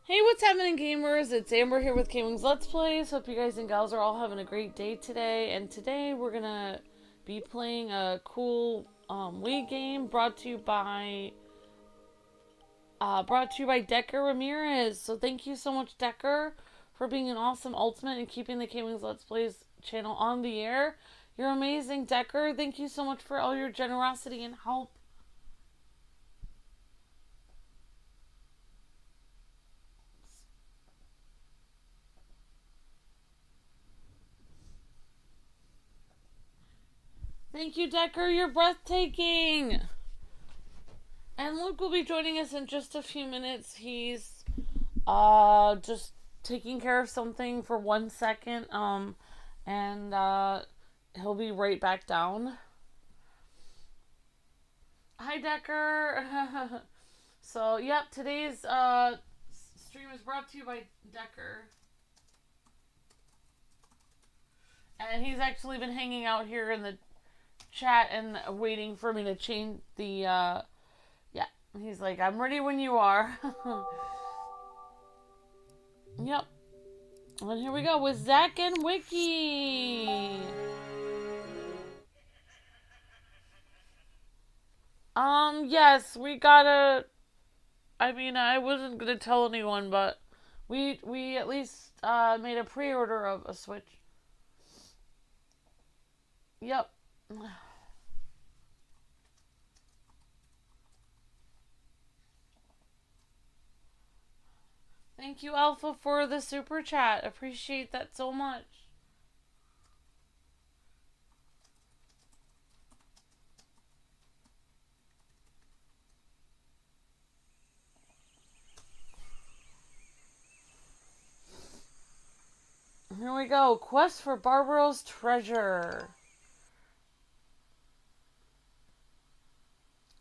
Hey, what's happening, gamers? It's Amber here with KwingsLetsPlays. Hope you guys and gals are all having a great day today. And today we're gonna be playing a cool Wii game brought to you by Decker Ramirez. So thank you so much, Decker, for being an awesome ultimate and keeping the KwingsLetsPlays channel on the air. You're amazing, Decker. Thank you so much for all your generosity and help. Thank you, Decker. You're breathtaking. And Luke will be joining us in just a few minutes. He's just taking care of something for 1 second. And he'll be right back down. Hi, Decker. So, yep, today's stream is brought to you by Decker. And he's actually been hanging out here in the chat and waiting for me to change the yeah, he's like, I'm ready when you are. Yep. And here we go with Zah and Wiki. Yes, we gotta, I mean, I wasn't gonna tell anyone, but we at least made a pre-order of a Switch. Yep. Thank you, Alpha, for the super chat. Appreciate that so much. Here we go. Quest for Barbaros treasure.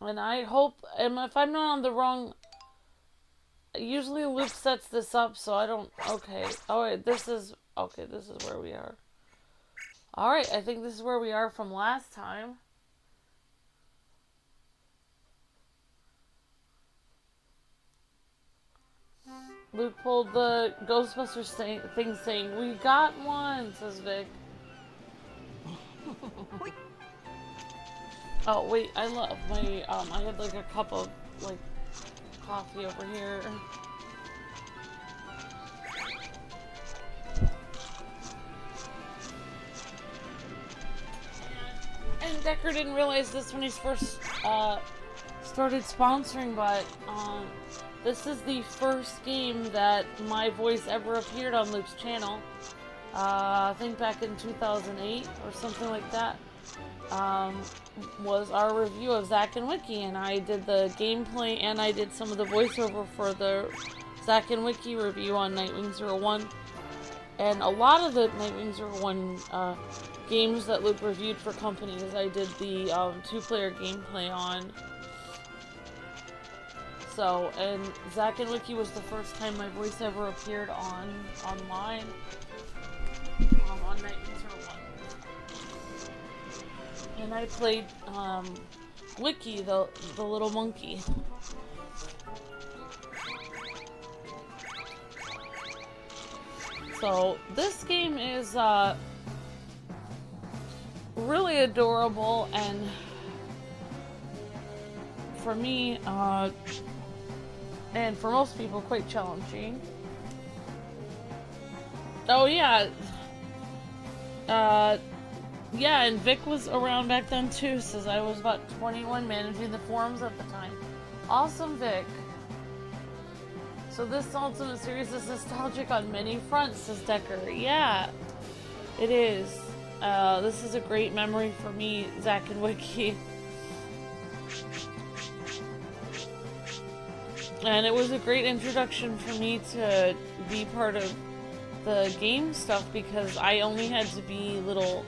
And I hope, and if I'm not on the wrong, usually Luke sets this up, so I don't, okay. Oh wait, this is, okay, this is where we are. Alright, I think this is where we are from last time. Luke pulled the Ghostbusters thing saying, we got one, says Vic. Oh wait, I love my, I had like a cup of, like, coffee over here. And Decker didn't realize this when he first started sponsoring, but this is the first game that my voice ever appeared on Luke's channel. I think back in 2008 or something like that. Was our review of Zah and Wiki, and I did the gameplay and I did some of the voiceover for the Zah and Wiki review on Nightwing 01. And a lot of the Nightwing 01 games that Luke reviewed for companies, I did the 2-player gameplay on. So, and Zah and Wiki was the first time my voice ever appeared online on Nightwing 01. And I played Wiki, the little monkey. So this game is really adorable, and for me, and for most people, quite challenging. Oh yeah. Yeah, and Vic was around back then too, says I was about 21 managing the forums at the time. Awesome, Vic. So this Ultimate Series is nostalgic on many fronts, says Decker. Yeah, it is. This is a great memory for me, Zah and Wiki. And it was a great introduction for me to be part of the game stuff, because I only had to be little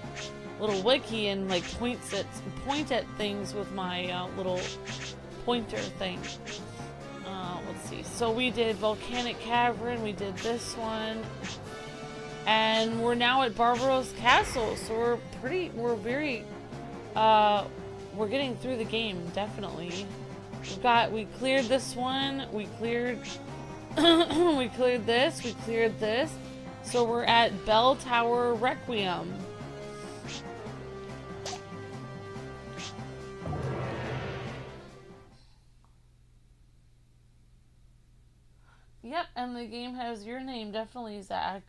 Wiki and like point at things with my little pointer thing. Let's see. So we did Volcanic Cavern, we did this one, and we're now at Barbaros Castle. So we're getting through the game, definitely. We cleared this one, we cleared We cleared this, we cleared this. So we're at Tower of Requiem. Yep, and the game has your name, definitely, Zach.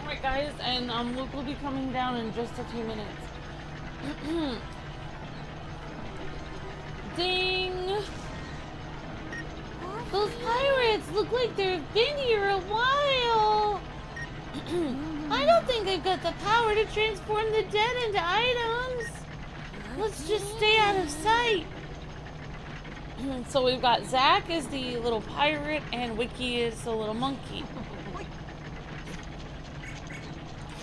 Alright guys, and Luke will be coming down in just a few minutes. Ding! Those pirates look like they've been here a while! I don't think they've got the power to transform the dead into items! Let's just stay out of sight! So we've got Zach as the little pirate and Wiki is the little monkey.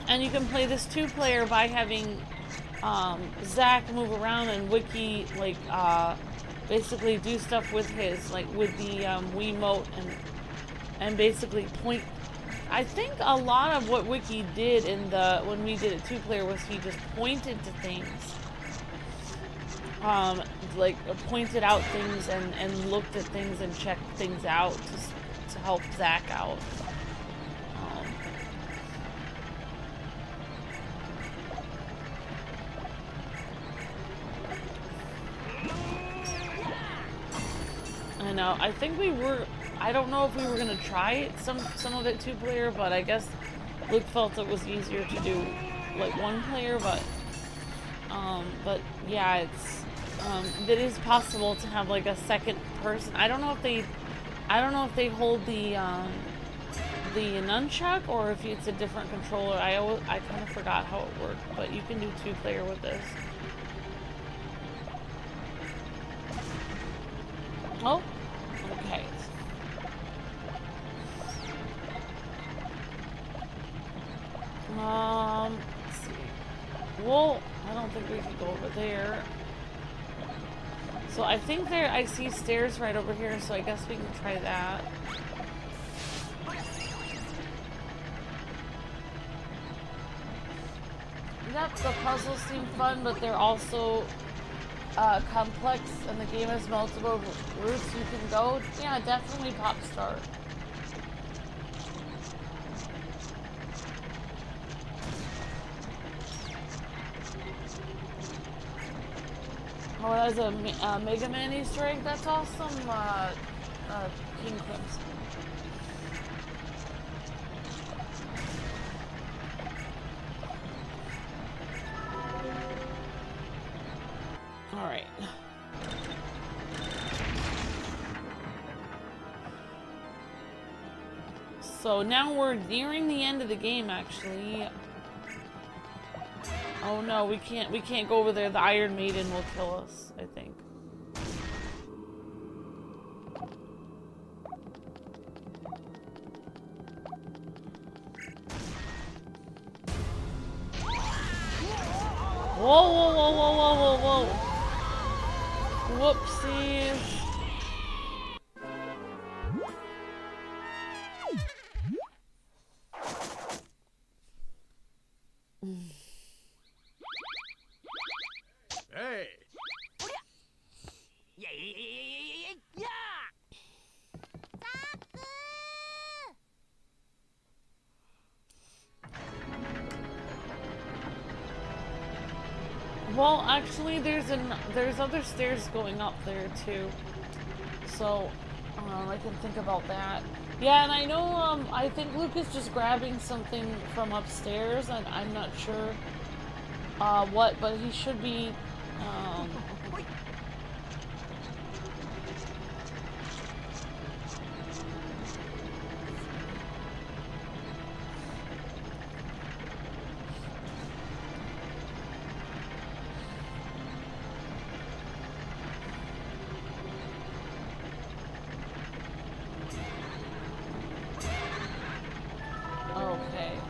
And you can play this two-player by having Zach move around and Wiki like basically do stuff with his with the Wiimote and basically point. I think a lot of what Wiki did in when we did it two-player was he just pointed to things, pointed out things and looked at things and checked things out to help Zach out. I know. I think we were. I don't know if we were gonna try it, some of it two-player, but I guess Luke felt it was easier to do one-player. But yeah, it is possible to have a second person. I don't know if they hold the nunchuck or if it's a different controller. I kind of forgot how it worked, but you can do two-player with this. Oh, okay. Let's see. Well, I don't think we can go over there. So I think I see stairs right over here, so I guess we can try that. Yep, the puzzles seem fun, but they're also complex, and the game has multiple routes you can go. Yeah, definitely Pop Star. Oh, that was a Mega Man Easter egg. That's awesome, King Kwings. Alright. So now we're nearing the end of the game, actually. Oh no, we can't go over there. The Iron Maiden will kill us, I think. Whoa, whoa, whoa, whoa, whoa, whoa, whoa. Whoopsies. Hey. Well, actually, there's other stairs going up there too, so I can think about that. Yeah, and I know I think Luke is just grabbing something from upstairs, and I'm not sure what, but he should be. Okay.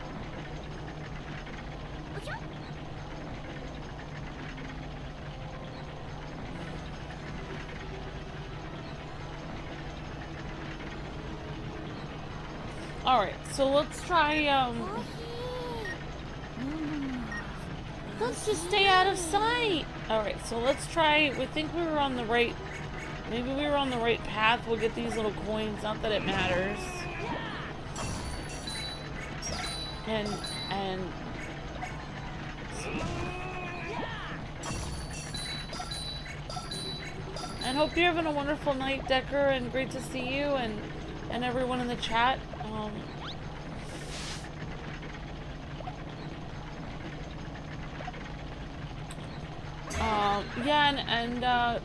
Alright, so let's try, let's just stay out of sight! Alright, so let's try, we think we were on the right, maybe we were on the right path, we'll get these little coins, not that it matters. And hope you're having a wonderful night, Decker, and great to see you and everyone in the chat. Yeah, yeah.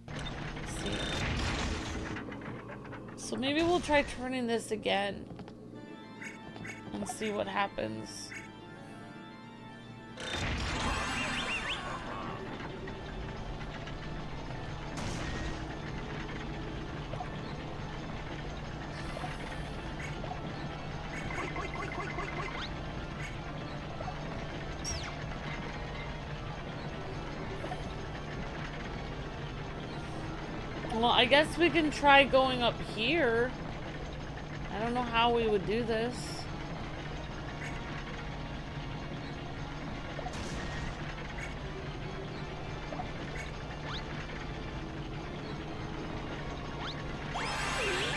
Let's see. So maybe we'll try turning this again and see what happens. Well, I guess we can try going up here. I don't know how we would do this.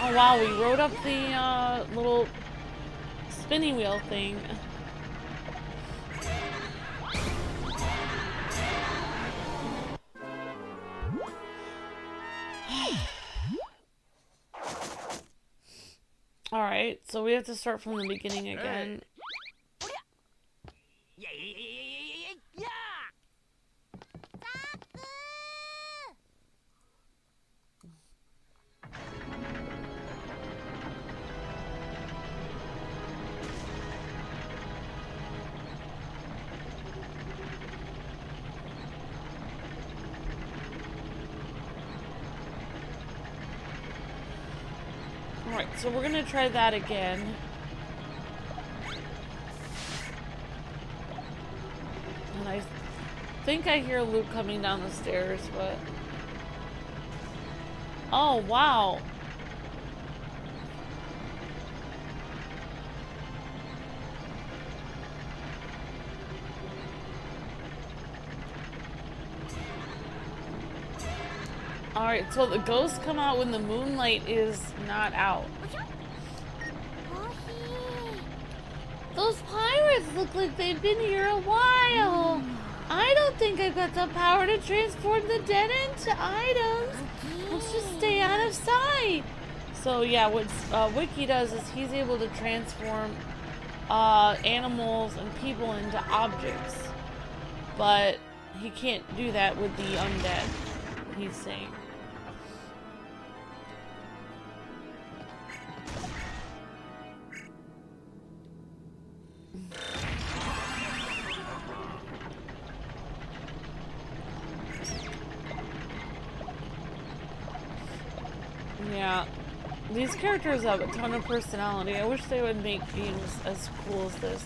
Oh wow, we rode up the little spinny wheel thing. Alright, so we have to start from the beginning again. Alright, so we're gonna try that again. And I think I hear Luke coming down the stairs, but... Oh, wow! Alright, so the ghosts come out when the moonlight is not out. Those pirates look like they've been here a while. I don't think I've got the power to transform the dead into items. Let's just stay out of sight. So yeah, what Wiki does is he's able to transform animals and people into objects. But he can't do that with the undead, he's saying. Yeah, these characters have a ton of personality. I wish they would make games as cool as this.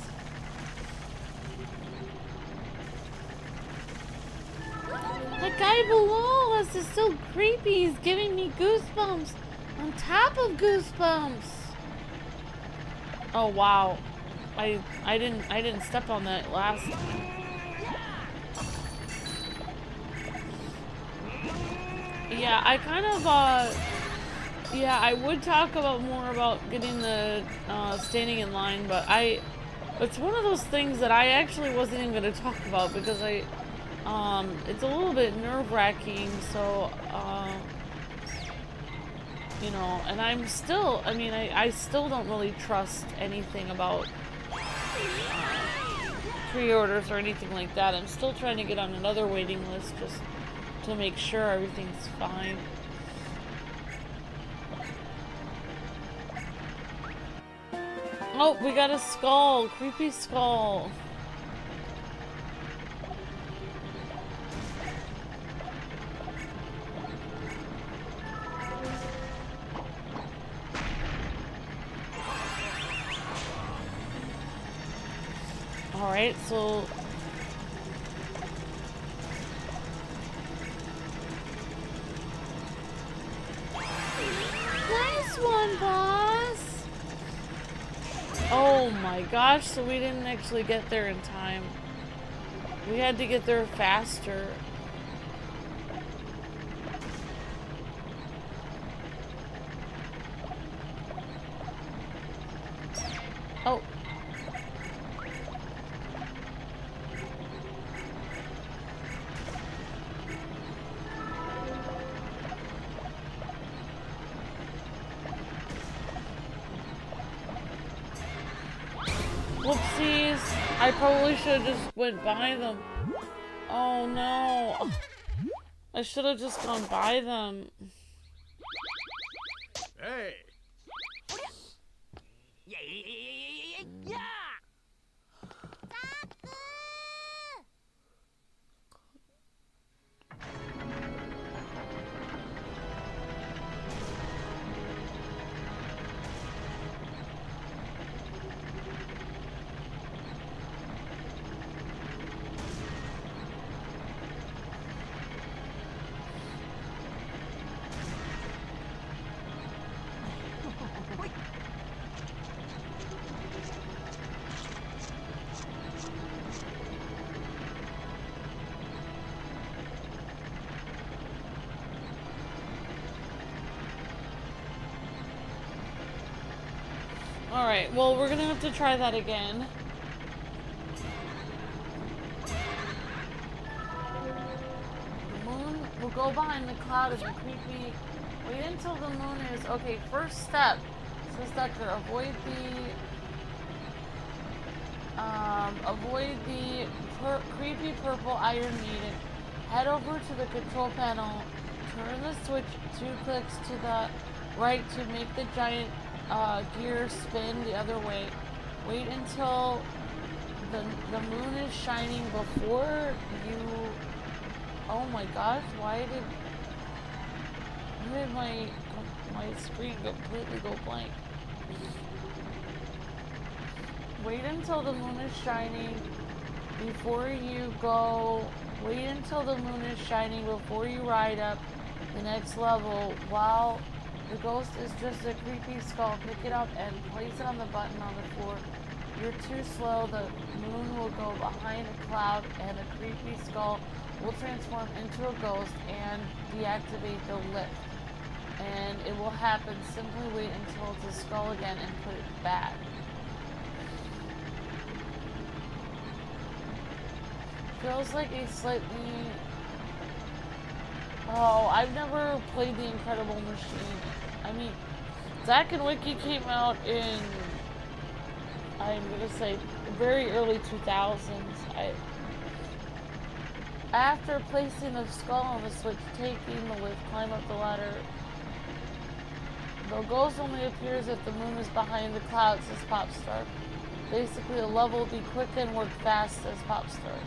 The guy below us is so creepy. He's giving me goosebumps on top of goosebumps. Oh wow, I didn't step on that last time. Yeah, I kind of yeah, I would talk about more about getting the standing in line, but I It's one of those things that I actually wasn't even going to talk about because it's a little bit nerve-wracking, so, you know, and I'm still, I mean, I still don't really trust anything about pre-orders or anything like that. I'm still trying to get on another waiting list just to make sure everything's fine. Oh, we got a skull. Creepy skull. Alright, so... Nice one, boss! Oh my gosh, so we didn't actually get there in time. We had to get there faster. Oh. Whoopsies. I probably should have just went by them. Oh no. I should have just gone by them. Hey. Yeah. Alright, well, we're gonna have to try that again. The moon will go behind the cloud as a creepy... Wait until the moon is... Okay, first step. Says Doctor, avoid the creepy purple Iron Maiden. Head over to the control panel. Turn the switch 2 clicks to the right to make the giant gear spin the other way. Wait until the moon is shining before you... Oh my gosh, why did my screen completely go blank? Wait until the moon is shining before you go... Wait until the moon is shining before you ride up the next level. While the ghost is just a creepy skull, pick it up and place it on the button on the floor. You're too slow, the moon will go behind a cloud and a creepy skull will transform into a ghost and deactivate the lift. And it will happen. Simply wait until it's a skull again and put it back. Feels like a slightly... Oh, I've never played The Incredible Machine. I mean, Zah and Wiki came out in, I'm gonna say, very early 2000s. After placing the skull on the switch, taking the lift, climb up the ladder. The ghost only appears if the moon is behind the clouds, says Popstar. Basically, a level will be quick and work fast, says Popstar.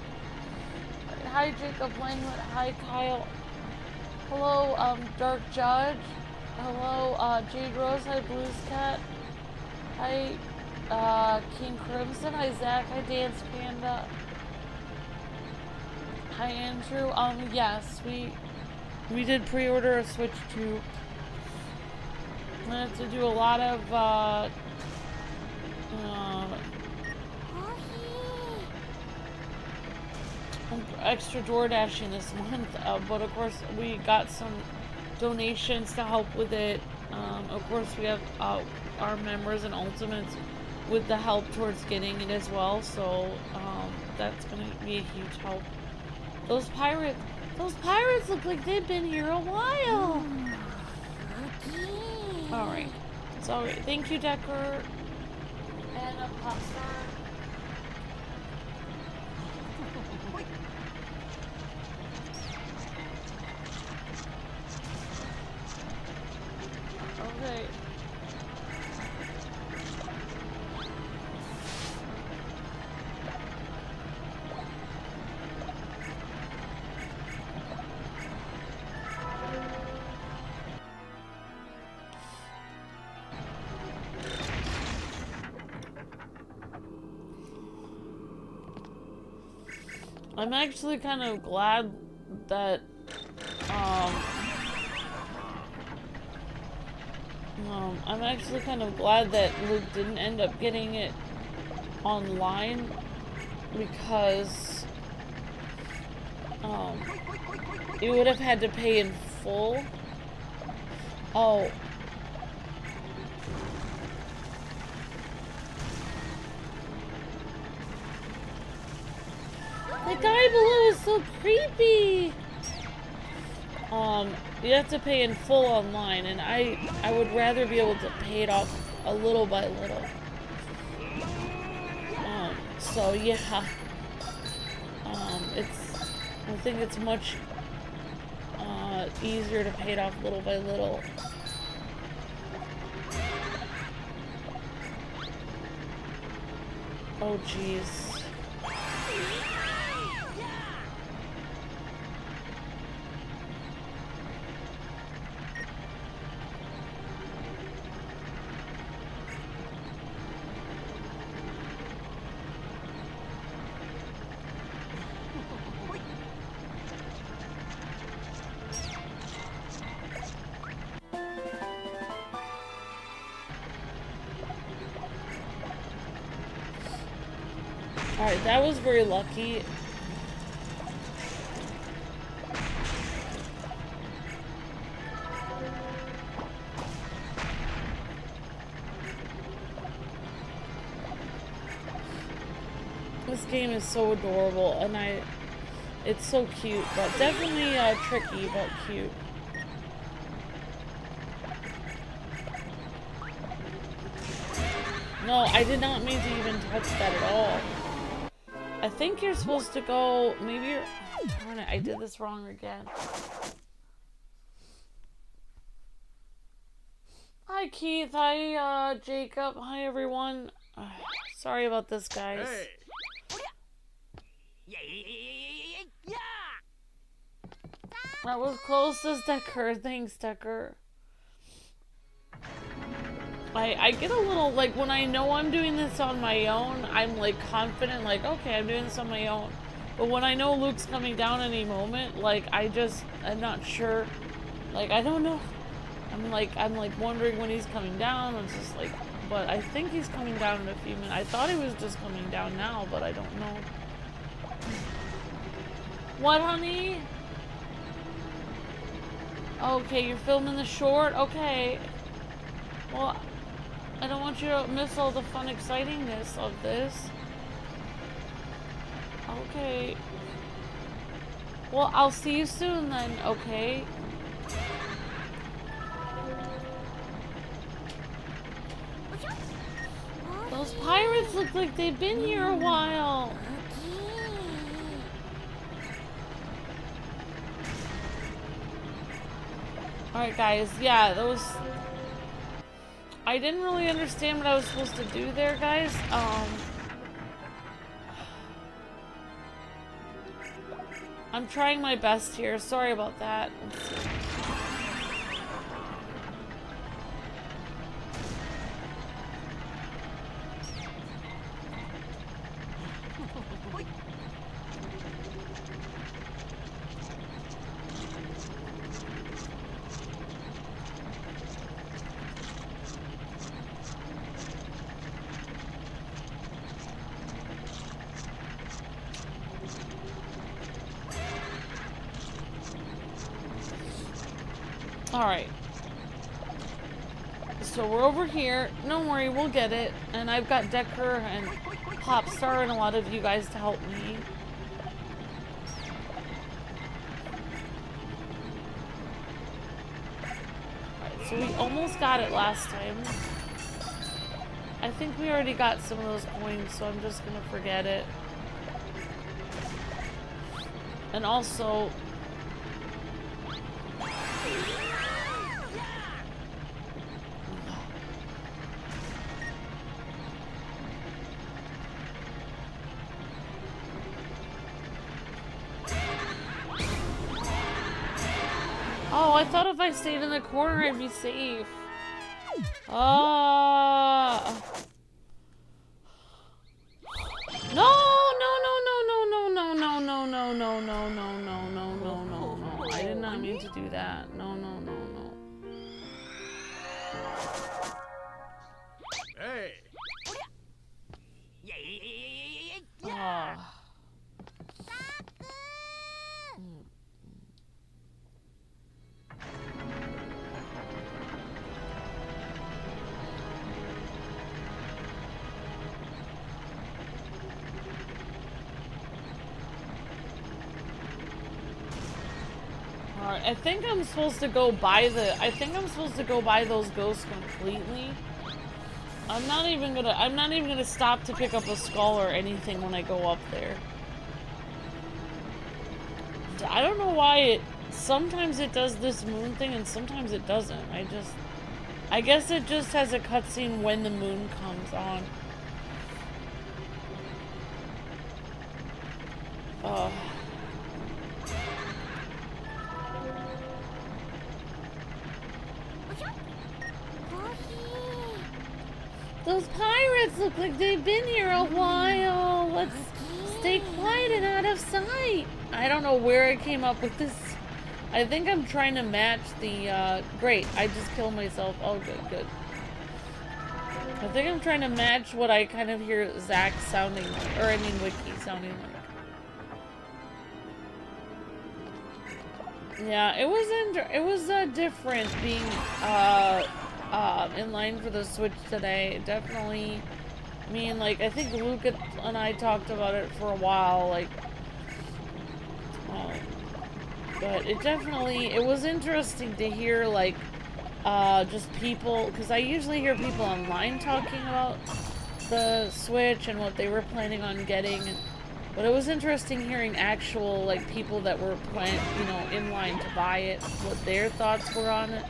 Hi, Jacob Langlet. Hi, Kyle. Hello, Dark Judge. Hello, Jade Rose. Hi, Blues Cat. Hi, King Crimson. Hi, Zach. Hi, Dance Panda. Hi, Andrew. Yes, we did pre-order a Switch 2. I'm gonna have to do a lot of, extra door dashing this month, but of course we got some donations to help with it. Of course we have our members and ultimates with the help towards getting it as well, so that's gonna be a huge help. Those pirates look like they've been here a while. Alright. It's alright. Thank you, Decker. And a pop star. Okay. I'm actually kind of glad that I'm actually kind of glad that Luke didn't end up getting it online, because you would have had to pay in full. Oh. The guy below is so creepy. You have to pay in full online, and I would rather be able to pay it off a little by little. So yeah. I think it's much easier to pay it off little by little. Oh jeez. Alright, that was very lucky. This game is so adorable, and it's so cute, but definitely tricky, but cute. No, I did not mean to even touch that at all. I think you're supposed to go, maybe you're, oh, darn it, I did this wrong again. Hi Keith, hi Jacob, hi everyone. Sorry about this, guys. Hey. That was closest, Decker. Thanks, Decker. I get a little, like, when I know I'm doing this on my own, I'm, like, confident, like, okay, I'm doing this on my own. But when I know Luke's coming down any moment, like, I'm not sure. Like, I don't know. I'm like wondering when he's coming down. It's just like, but I think he's coming down in a few minutes. I thought he was just coming down now, but I don't know. What, honey? Okay, you're filming the short? Okay. Well, I don't want you to miss all the fun excitingness of this. Okay. Well, I'll see you soon then, okay? Those pirates look like they've been here a while. Alright guys, yeah, those... I didn't really understand what I was supposed to do there, guys. I'm trying my best here. Sorry about that. Let's see. Alright. So we're over here. Don't worry, we'll get it. And I've got Decker and Popstar and a lot of you guys to help me. Alright, so we almost got it last time. I think we already got some of those coins, so I'm just gonna forget it. And also... Oh, I thought if I stayed in the corner I'd be safe. No, no, no, no, no, no, no, no, no, no, no, no, no, no, no, no, no, no. I did not mean to do that. No, no, no, no. Hey. Ah. I think I'm supposed to go buy those ghosts completely. I'm not even gonna stop to pick up a skull or anything when I go up there. I don't know why sometimes it does this moon thing and sometimes it doesn't. I guess it just has a cutscene when the moon comes on. Those pirates look like they've been here a while. Let's stay quiet and out of sight. I don't know where I came up with this. I think I'm trying to match the, great, I just killed myself. Oh, good, good. I think I'm trying to match what I kind of hear Zach sounding like, or I mean Wiki sounding like. Yeah, it was different being, in line for the Switch today. Definitely, I mean, like, I think Luke and I talked about it for a while, like, but it was interesting to hear, like, just people, because I usually hear people online talking about the Switch and what they were planning on getting, but it was interesting hearing actual, like, people that were in line to buy it, what their thoughts were on it.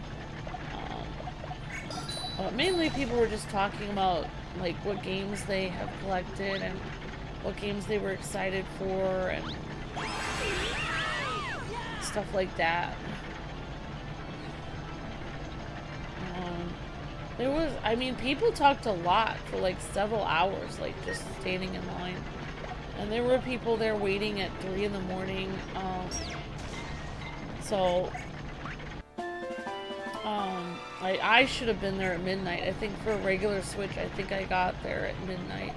Mainly people were just talking about, like, what games they have collected and what games they were excited for and stuff like that. People talked a lot for, like, several hours, like, just standing in line. And there were people there waiting at 3 in the morning, I should have been there at midnight. I think for a regular Switch, I think I got there at midnight.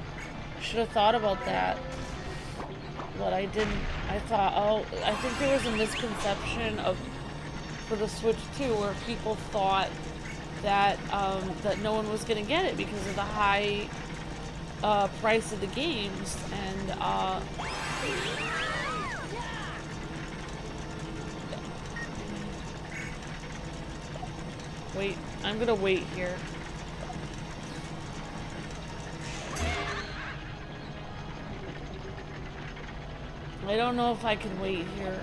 Should have thought about that, but I didn't. I thought, oh, I think there was a misconception for the Switch 2 where people thought that that no one was gonna get it because of the high price of the games, and wait, I'm gonna wait here. I don't know if I can wait here.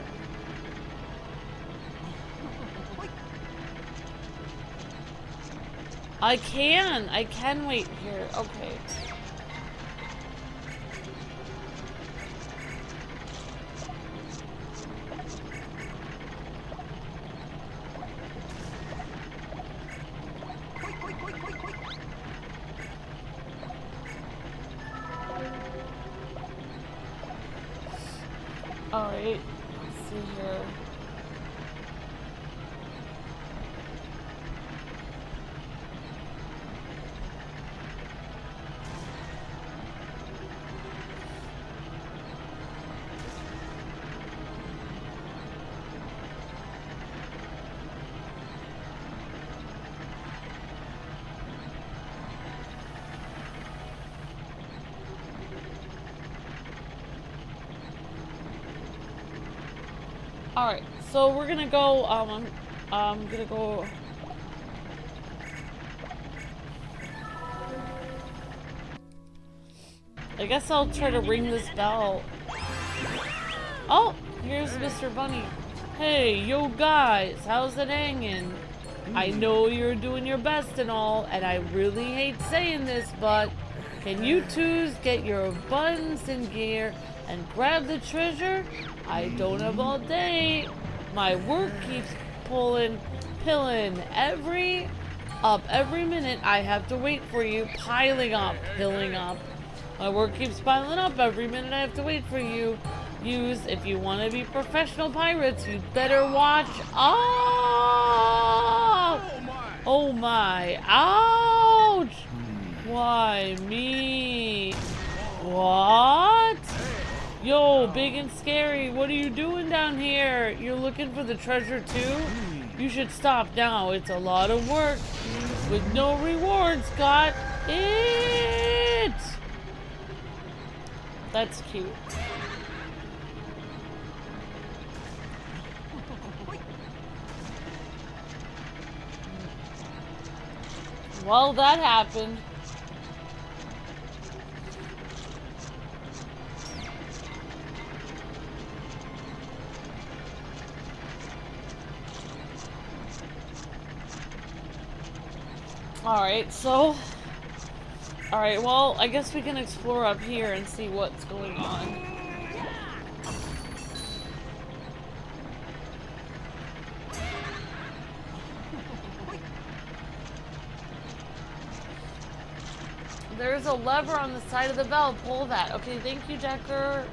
I can wait here. Okay. Alright, let's see here. Alright, so we're gonna go, I'm gonna go... I guess I'll try to ring this bell. Oh, here's Mr. Bunny. Hey, yo guys, how's it hanging? I know you're doing your best and all, and I really hate saying this, but can you twos get your buttons in gear and grab the treasure? I don't have all day. My work keeps pilling every minute. I have to wait for you, piling up. My work keeps piling up every minute. I have to wait for you. Use, if you want to be professional pirates, you better watch. Oh my! Ouch! Why me? What? Yo, big and scary, what are you doing down here? You're looking for the treasure too? You should stop now. It's a lot of work with no rewards. Got it? That's cute. Well, that happened. Alright, so... Alright, well, I guess we can explore up here and see what's going on. There's a lever on the side of the bell. Pull that. Okay, thank you, Decker.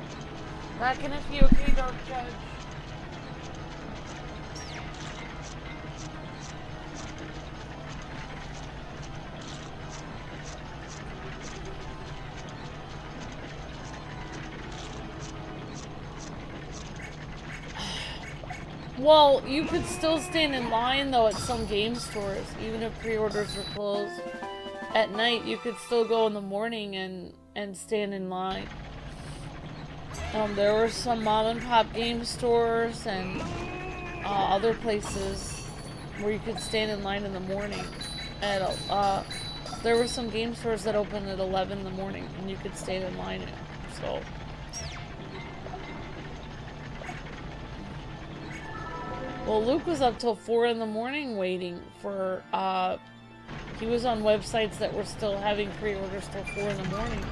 Back in a few. Okay, Dark Judge. Well, you could still stand in line, though, at some game stores, even if pre-orders are closed. At night, you could still go in the morning and stand in line. There were some mom-and-pop game stores and other places where you could stand in line in the morning. There were some game stores that opened at 11 in the morning, and you could stand in line. So... Well, Luke was up till 4 in the morning waiting for, he was on websites that were still having pre-orders till 4 in the morning.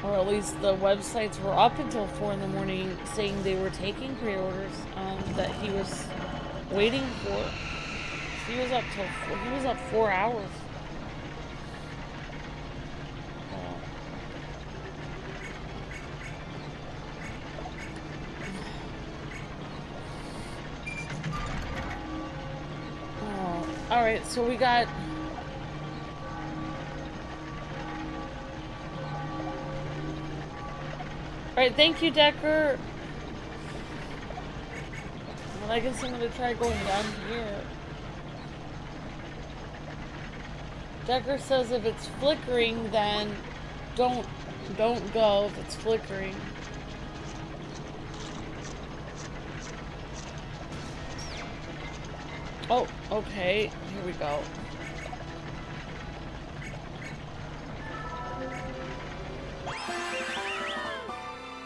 Or at least the websites were up until 4 in the morning saying they were taking pre-orders, that he was waiting for. He was up till 4, he was up 4 hours. Alright, so we got... Alright, thank you, Decker. Well, I guess I'm gonna try going down here. Decker says if it's flickering, then don't go if it's flickering. Oh, okay. Here we go.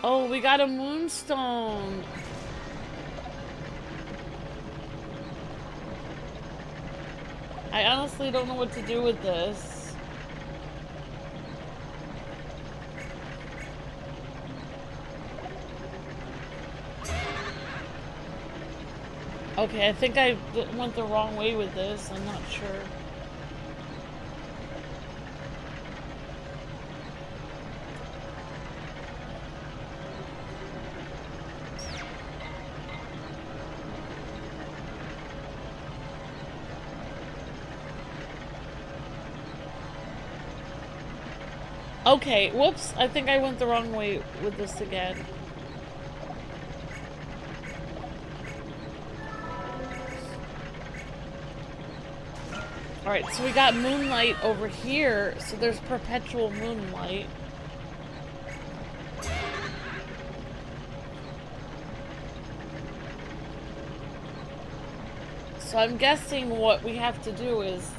Oh, we got a moonstone. I honestly don't know what to do with this. Okay, I think I went the wrong way with this. I'm not sure. Okay, whoops. I think I went the wrong way with this again. Alright, so we got moonlight over here, so there's perpetual moonlight. So I'm guessing what we have to do is...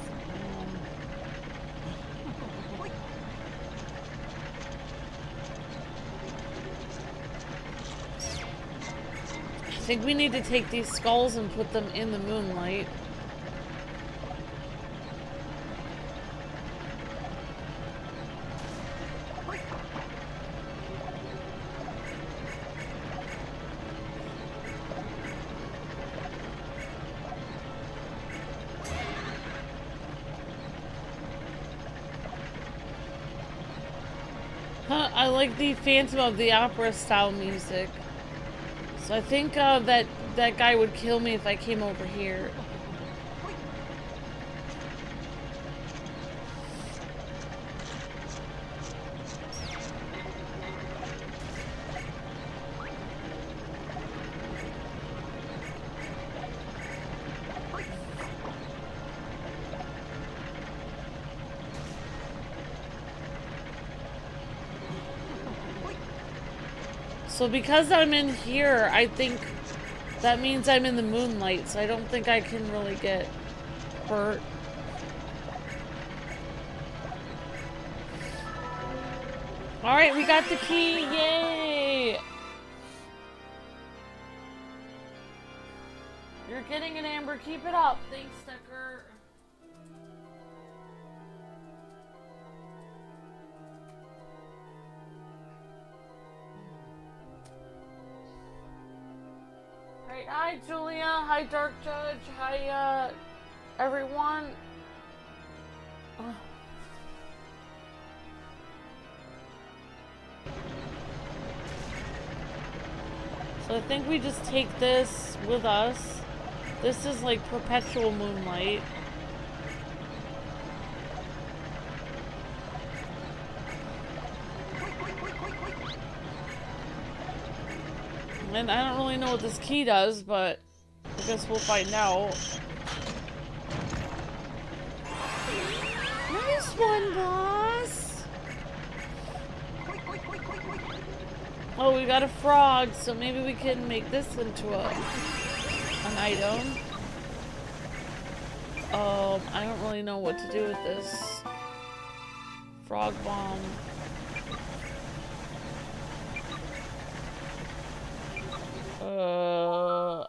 I think we need to take these skulls and put them in the moonlight. I like the Phantom of the Opera style music. So I think that guy would kill me if I came over here. So because I'm in here, I think that means I'm in the moonlight, so I don't think I can really get hurt. Alright, we got the key! Yay! You're getting it, Amber. Keep it up. Thanks, Decker. Hi, Julia. Hi, Dark Judge. Hi, everyone. So I think we just take this with us. This is like perpetual moonlight. And I don't really know what this key does, but I guess we'll find out. Nice one, boss! Oh, we got a frog, so maybe we can make this into an item. I don't really know what to do with this. Frog bomb.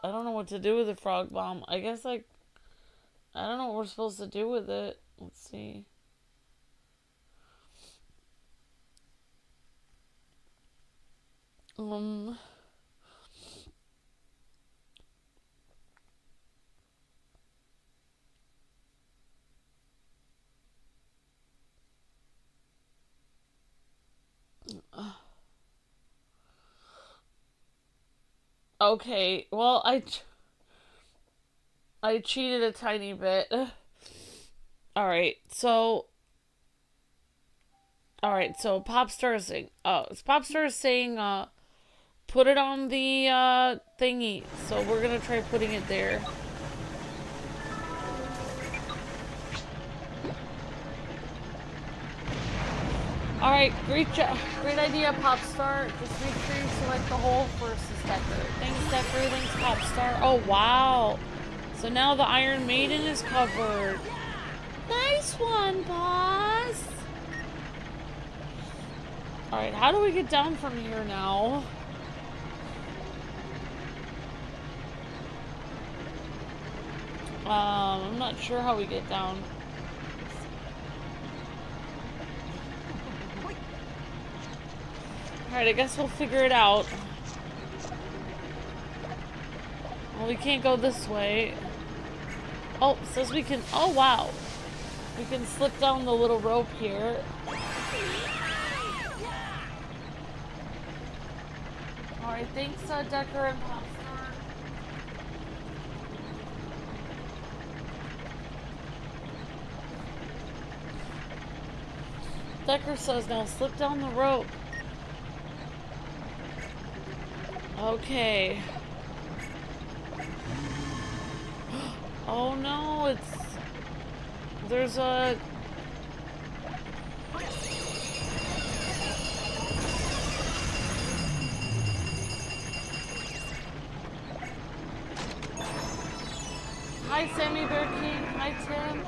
I don't know what to do with the frog bomb. I guess, like, I don't know what we're supposed to do with it. Let's see. Okay, well, I cheated a tiny bit. Alright, so Popstar is saying, Popstar is saying, put it on the, thingy. So we're gonna try putting it there. Alright, great job. Great idea, Popstar. Just make sure you select the hole first, Decker. Thanks, Decker. Thanks, Popstar. Oh, wow. So now the Iron Maiden is covered. Nice one, boss. Alright, how do we get down from here now? I'm not sure how we get down. Alright, I guess we'll figure it out. Well, we can't go this way. Oh, it says we can... Oh, wow. We can slip down the little rope here. Alright, thanks, Decker and Popstar. Decker says now slip down the rope. Okay. Oh no, there's a... Hi, Sammy Bear King. Hi, Tim.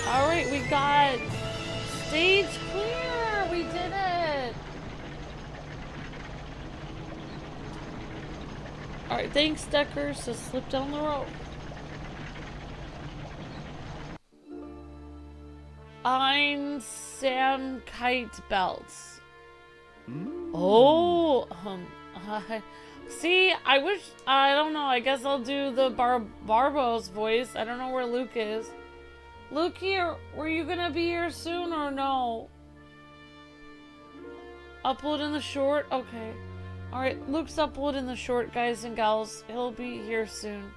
Alright, we got stage clear. We did it. Alright, thanks, Deckers. So slip down the rope. Ein Sam Kite Belts. Oh, see, I wish, I don't know, I guess I'll do the Barbaros voice. I don't know where Luke is. Luke, here, were you gonna be here soon or no? Upload in the short? Okay. Alright, Luke's uploading the short, guys and gals. He'll be here soon.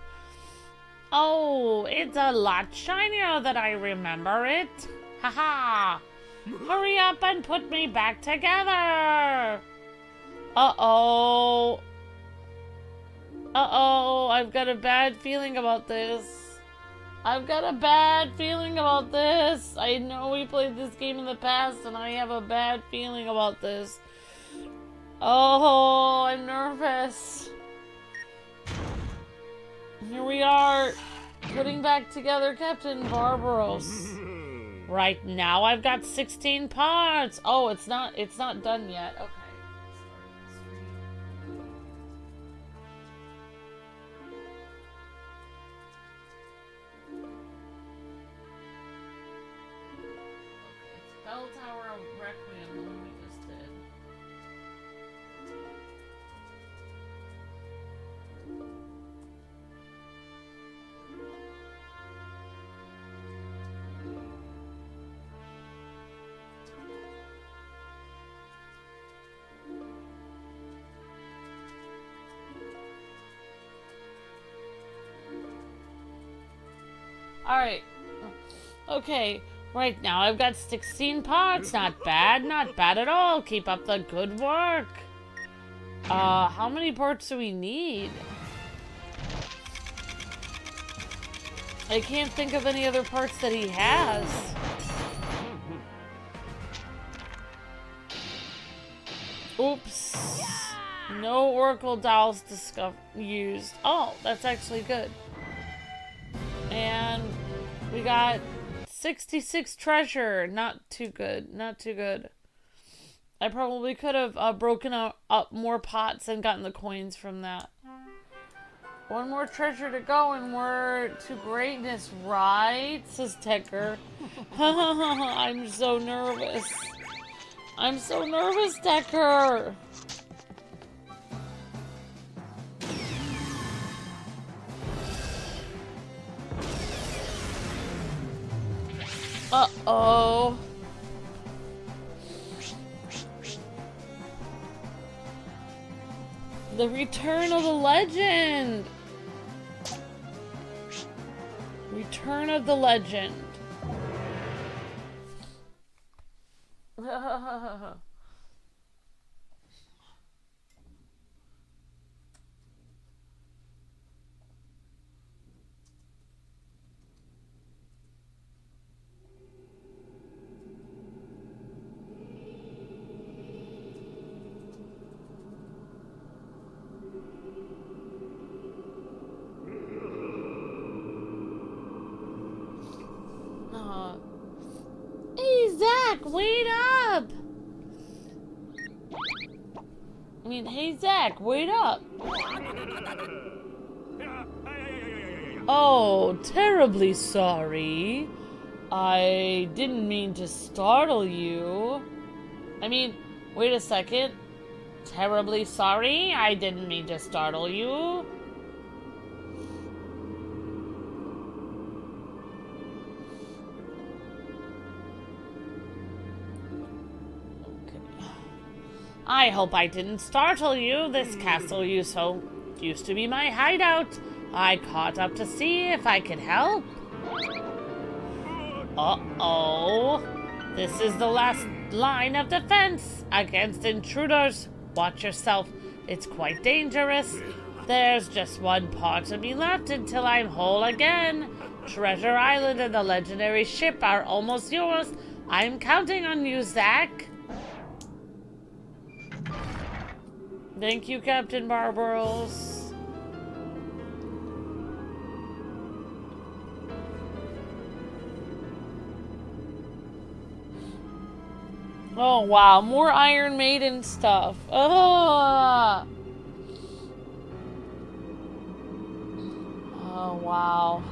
Oh, it's a lot shinier than I remember it. Haha! Hurry up and put me back together! Uh-oh. Uh-oh, I've got a bad feeling about this. I've got a bad feeling about this. I know we played this game in the past and I have a bad feeling about this. Oh, I'm nervous. Here we are, putting back together Captain Barbaros. Right now I've got 16 parts. Oh, it's not done yet. Okay. It's Tower of Requiem, the one we just did. Alright. Okay. Right now I've got 16 parts. Not bad. Not bad at all. Keep up the good work. How many parts do we need? I can't think of any other parts that he has. Oops. No Oracle dolls used. Oh, that's actually good. And we got 66 treasure. Not too good. Not too good. I probably could have broken up more pots and gotten the coins from that. One more treasure to go and we're to greatness, right? Says Tecker. I'm so nervous. I'm so nervous, Tecker. Uh-oh. The return of the legend. Return of the legend. Hey, Zach, wait up! I mean, hey, Zach, wait up! Oh, terribly sorry. I didn't mean to startle you. I mean, wait a second. Terribly sorry? I didn't mean to startle you. I hope I didn't startle you. This castle used to be my hideout. I caught up to see if I could help. Uh-oh. This is the last line of defense against intruders. Watch yourself. It's quite dangerous. There's just one part to be left until I'm whole again. Treasure Island and the legendary ship are almost yours. I'm counting on you, Zach. Thank you, Captain Barbaros. Oh wow, more Iron Maiden stuff. Oh, oh wow.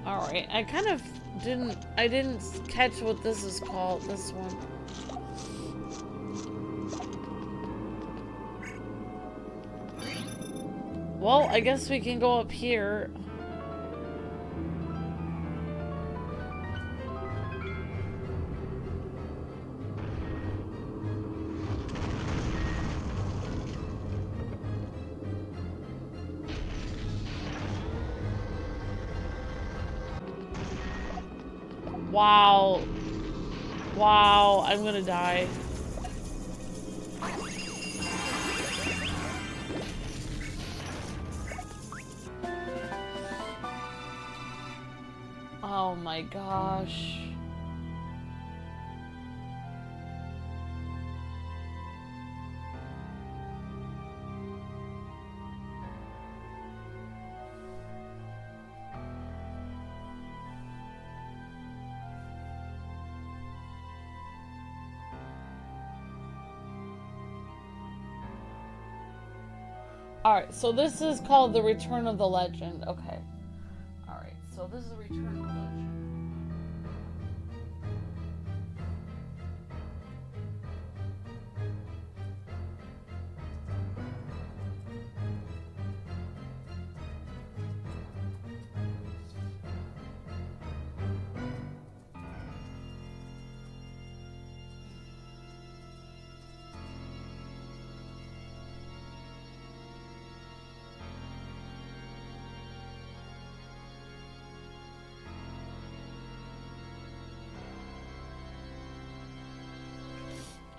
Alright, I kind of didn't catch what this is called, this one. Well, I guess we can go up here. Wow. Wow, I'm gonna die. Oh my gosh. Alright, so this is called the Return of the Legend. Okay. Alright, so this is the Return of the Legend.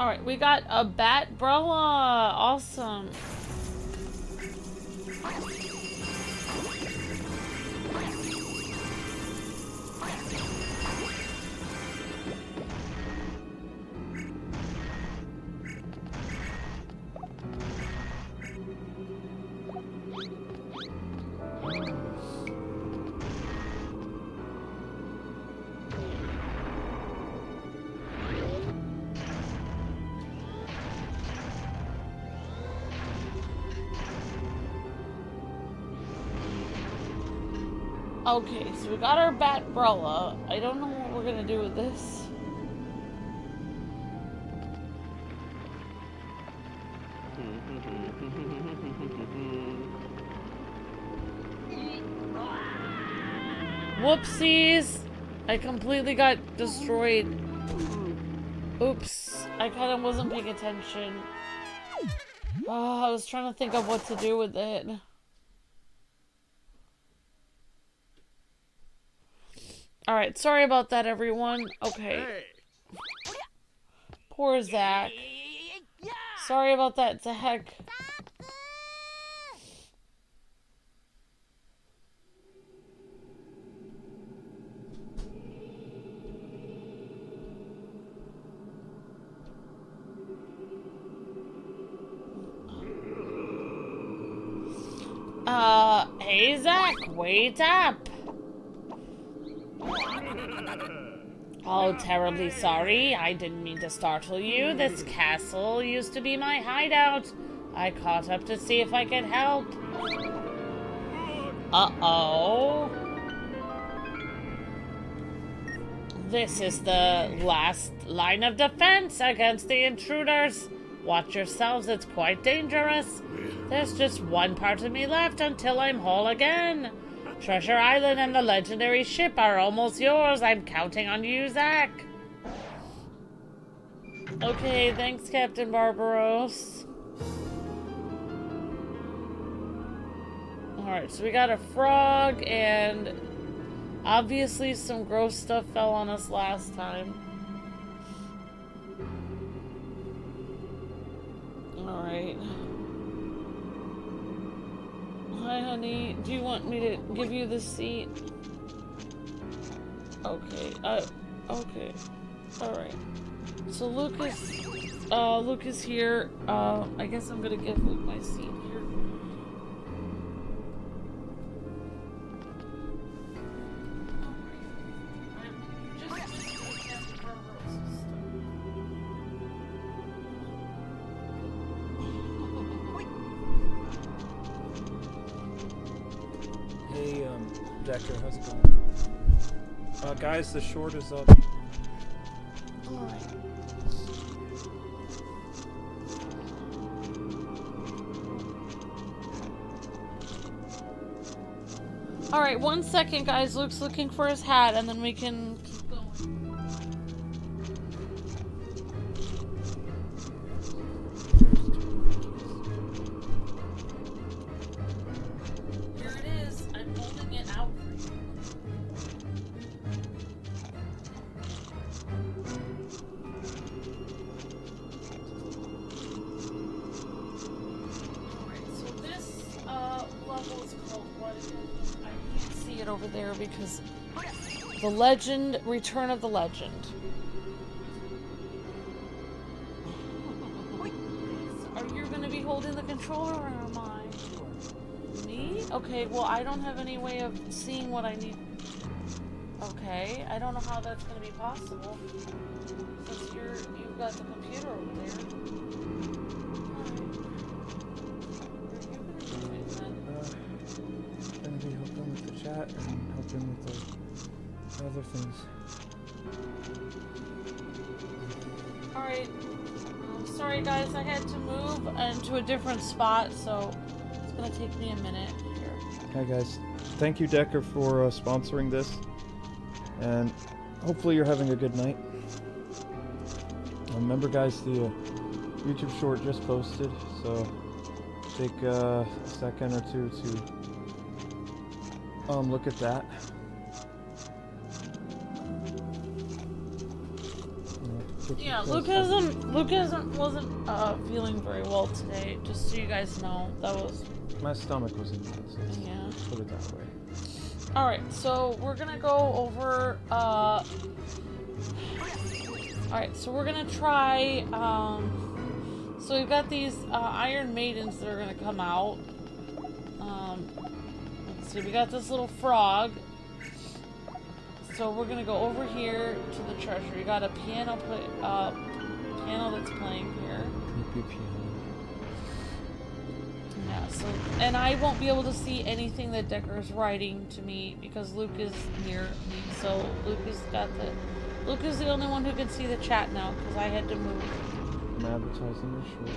Alright, we got a bat brella. Awesome. Okay, so we got our bat brella. I don't know what we're gonna do with this. Whoopsies! I completely got destroyed. Oops. I kind of wasn't paying attention. Oh, I was trying to think of what to do with it. Alright, sorry about that, everyone. Okay. Poor Zach. Sorry about that, Zach. Hey Zach, wait up! Oh, terribly sorry. I didn't mean to startle you. This castle used to be my hideout. I caught up to see if I could help. Uh-oh. This is the last line of defense against the intruders. Watch yourselves, it's quite dangerous. There's just one part of me left until I'm whole again. Treasure Island and the legendary ship are almost yours. I'm counting on you, Zach. Okay, thanks, Captain Barbaros. Alright, so we got a frog and Obviously, some gross stuff fell on us last time. Alright. Hi, honey. Do you want me to give you the seat? Okay. Okay. Alright. So Luke is here. I guess I'm gonna give Luke my seat here. Hey, Decker, how's it going? Guys, the short is up. Alright. Alright, 1 second, guys. Luke's looking for his hat, and then we can keep going. Here it is. I'm holding it out for you. Alright, so this level is called what again? I can't see it over there because the legend, Return of the Legend. Are you going to be holding the controller or am I? Me? Okay, well I don't have any way of seeing what I need. Okay, I don't know how that's going to be possible since you've got the computer over there. Gonna be helping with the chat and helping with the other things. Alright. Sorry guys, I had to move into a different spot, so it's gonna take me a minute here. Hi guys, thank you Decker for sponsoring this, and hopefully you're having a good night. Remember guys, the YouTube short just posted, so take a second or two to look at that. Yeah, Luke wasn't feeling very well today, just so you guys know. That was... My stomach was in bad, so Yeah. put it that way. Alright, so we're gonna go over, Alright, so we're gonna try, so we've got these, Iron Maidens that are gonna come out. Let's see, we got this little frog. So we're gonna go over here to the treasure. You got a piano piano that's playing here. Yeah, so, and I won't be able to see anything that Decker's writing to me because Luke is near me. So Luke is the only one who can see the chat now because I had to move. I'm advertising the short.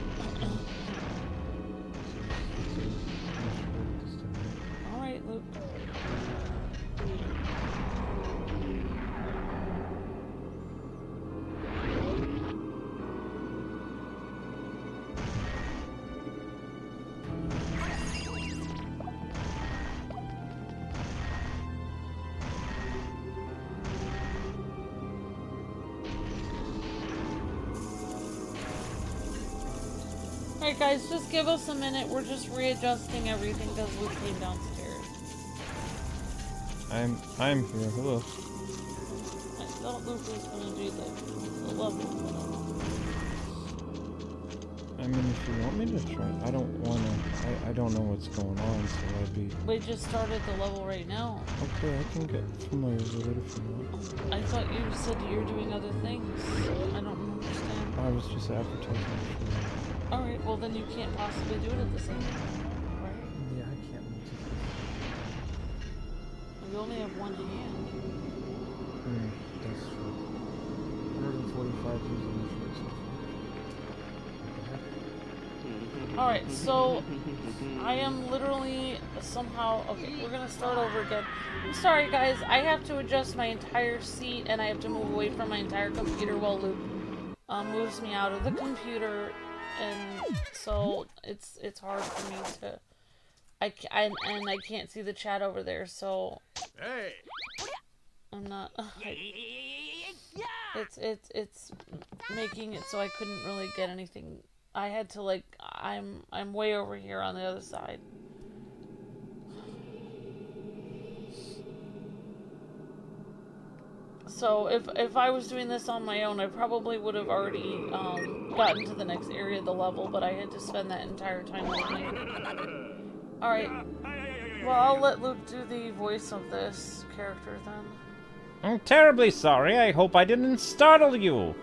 Alright, Luke. Alright guys, just give us a minute. We're just readjusting everything because Luke came downstairs. I'm here. Hello. I thought Luke was gonna do the level. I mean, if you want me to try, I don't know what's going on, so I'd be... We just started the level right now. Okay, I can get familiar with it if you want. I thought you said you're doing other things. I don't understand. I was just advertising. Alright, well then you can't possibly do it at the same time, right? Yeah, I can't. You only have one hand. That's true. 145 using the short. Alright, so I am literally somehow... Okay, we're gonna start over again. I'm sorry guys, I have to adjust my entire seat and I have to move away from my entire computer while Luke moves me out of the computer. And so it's hard for me and I can't see the chat over there, so Hey. I'm not. Yeah. It's making it so I couldn't really get anything. I had to like I'm way over here on the other side. So if I was doing this on my own, I probably would have already gotten to the next area of the level, but I had to spend that entire time learning. Alright. Well, I'll let Luke do the voice of this character then. I'm terribly sorry. I hope I didn't startle you.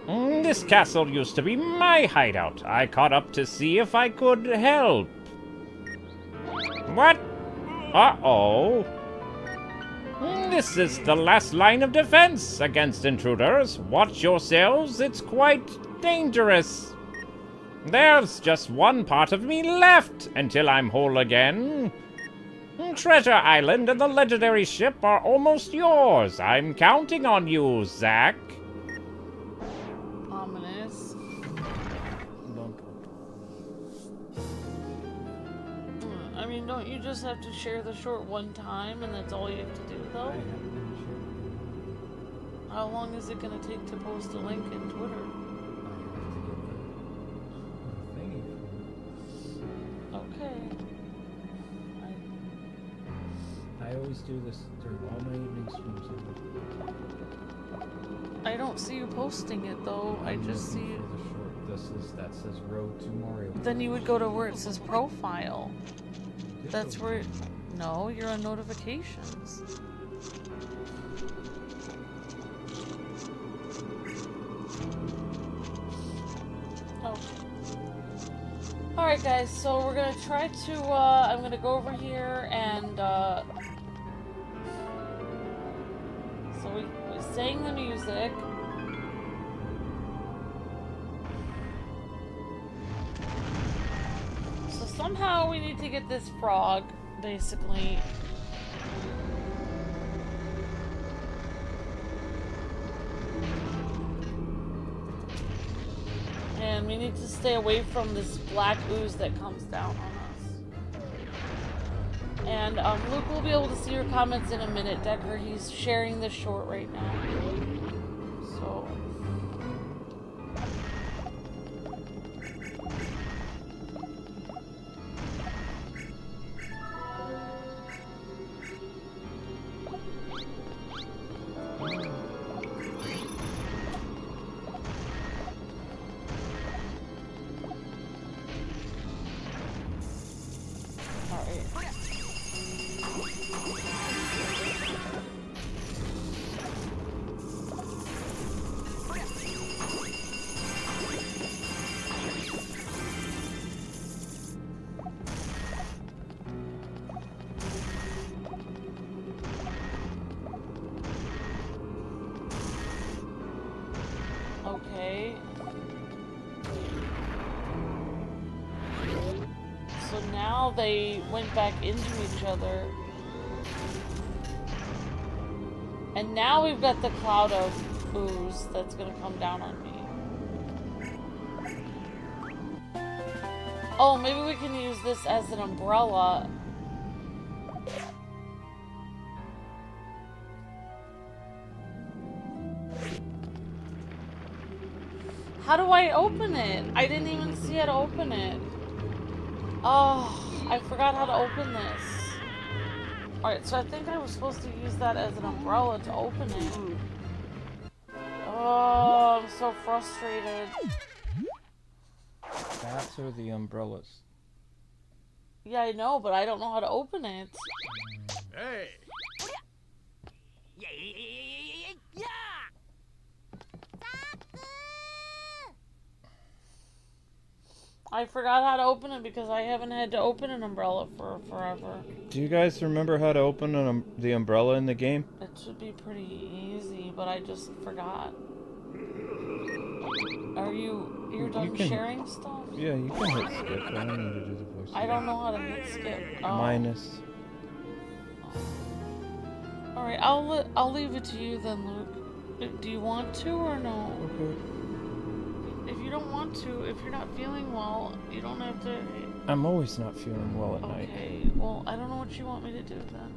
This castle used to be my hideout. I caught up to see if I could help. What? Uh-oh. This is the last line of defense against intruders. Watch yourselves, it's quite dangerous. There's just one part of me left until I'm whole again. Treasure Island and the legendary ship are almost yours. I'm counting on you, Zach. Ominous. I mean, don't you just have to share the short one time and that's all you have to do, though? How long is it going to take to post a link in Twitter? Okay. I always do this during all my evening streams. I don't see you posting it though. I just see it. That says Road to Mario. Then you would go to where it says profile. That's where. No, you're on notifications. Oh. Alright guys, so we're gonna try to, I'm gonna go over here and, so we sang the music. So somehow we need to get this frog, basically. And we need to stay away from this black ooze that comes down on us. And Luke will be able to see your comments in a minute, Decker. He's sharing this short right now. So... Okay. So now they went back into each other. And now we've got the cloud of ooze that's gonna come down on me. Oh, maybe we can use this as an umbrella. How do I open it? I didn't even see how to open it. Oh, I forgot how to open this. Alright, so I think I was supposed to use that as an umbrella to open it. Oh, I'm so frustrated. Bats are the umbrellas. Yeah, I know, but I don't know how to open it. Hey. Yeah. I forgot how to open it because I haven't had to open an umbrella for forever. Do you guys remember how to open the umbrella in the game? It should be pretty easy, but I just forgot. You're done sharing stuff? Yeah, you can hit skip. I don't need to do the voice. I don't know how to hit skip. Oh. Minus. Alright, I'll leave it to you then, Luke. Do you want to or no? Okay. If you don't want want to. If you're not feeling well, you don't have to. I'm always not feeling well at night. Okay, well, I don't know what you want me to do then.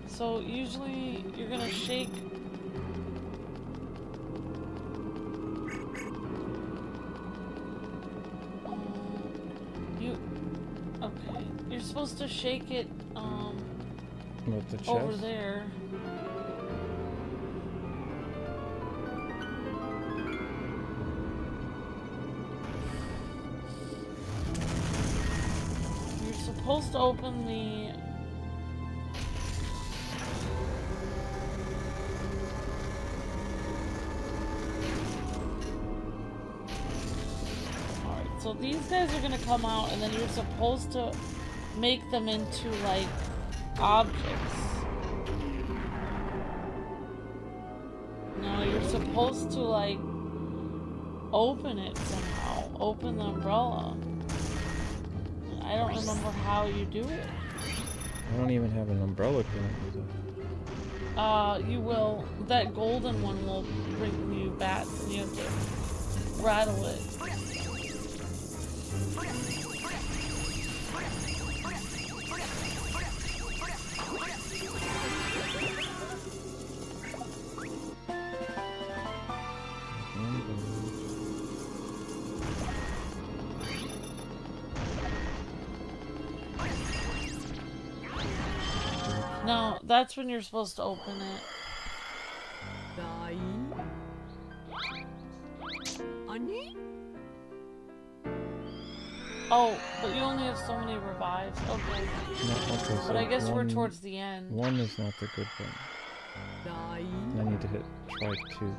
So, usually, you're gonna shake. Okay. You're supposed to shake it, With the chest? over there. Supposed to open the Alright, so these guys are gonna come out and then you're supposed to make them into like objects. No, you're supposed to like open it somehow. Open the umbrella. I don't remember how you do it. I don't even have an umbrella currently though. You will. That golden one will bring you back and you have to rattle it. No, that's when you're supposed to open it. Oh, but you only have so many revives. Okay. No, okay, so But I guess we're one- towards the end. One is not the good one. I need to try 2.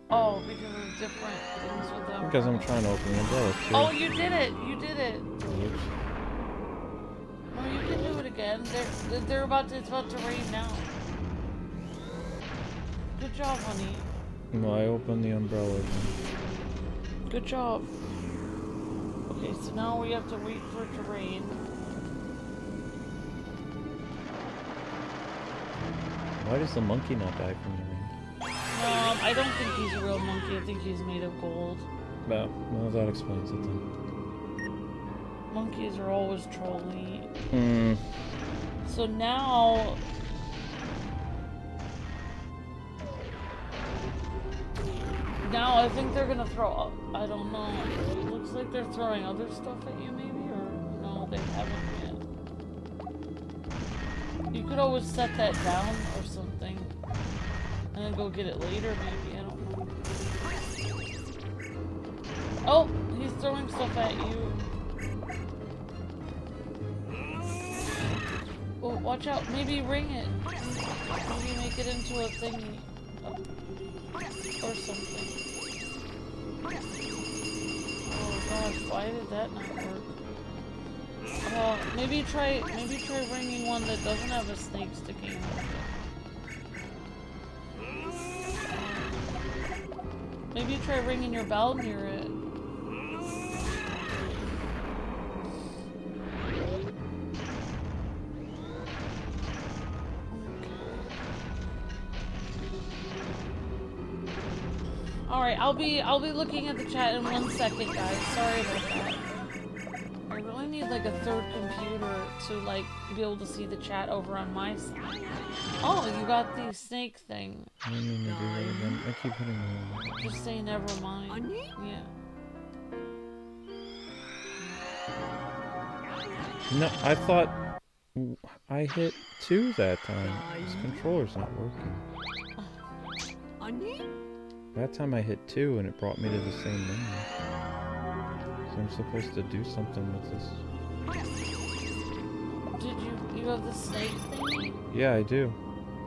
Oh, because of different things with them. Because I'm trying to open the umbrella too. Oh, you did it! You did it! Oops. Oh, you can do it again. They're about to, it's about to rain now. Good job, honey. No, I opened the umbrella. Good job. Okay, so now we have to wait for it to rain. Why does the monkey not die from the rain? I don't think he's a real monkey. I think he's made of gold. Well, that explains it then. Monkeys are always trolly. Hmm. So now... Now I think they're gonna throw... I don't know. It looks like they're throwing other stuff at you maybe? Or no, they haven't yet. You could always set that down or something. And then go get it later maybe. I don't know. Oh! He's throwing stuff at you. Oh, watch out. Maybe ring it. Maybe make it into a thingy. Or something. Oh gosh, why did that not work? Maybe try ringing one that doesn't have a snake sticking out of it. Maybe try ringing your bell near it. Alright, I'll be looking at the chat in 1 second, guys. Sorry about that. I really need like a third computer to like be able to see the chat over on my side. Oh, you got the snake thing. I didn't mean to do that again. I keep hitting the Just say never mind. Yeah. No, I thought I hit 2 that time. This controller's not working. That time I hit 2 and it brought me to the same menu. So I'm supposed to do something with this. Did you have the snake thingy? Yeah, I do.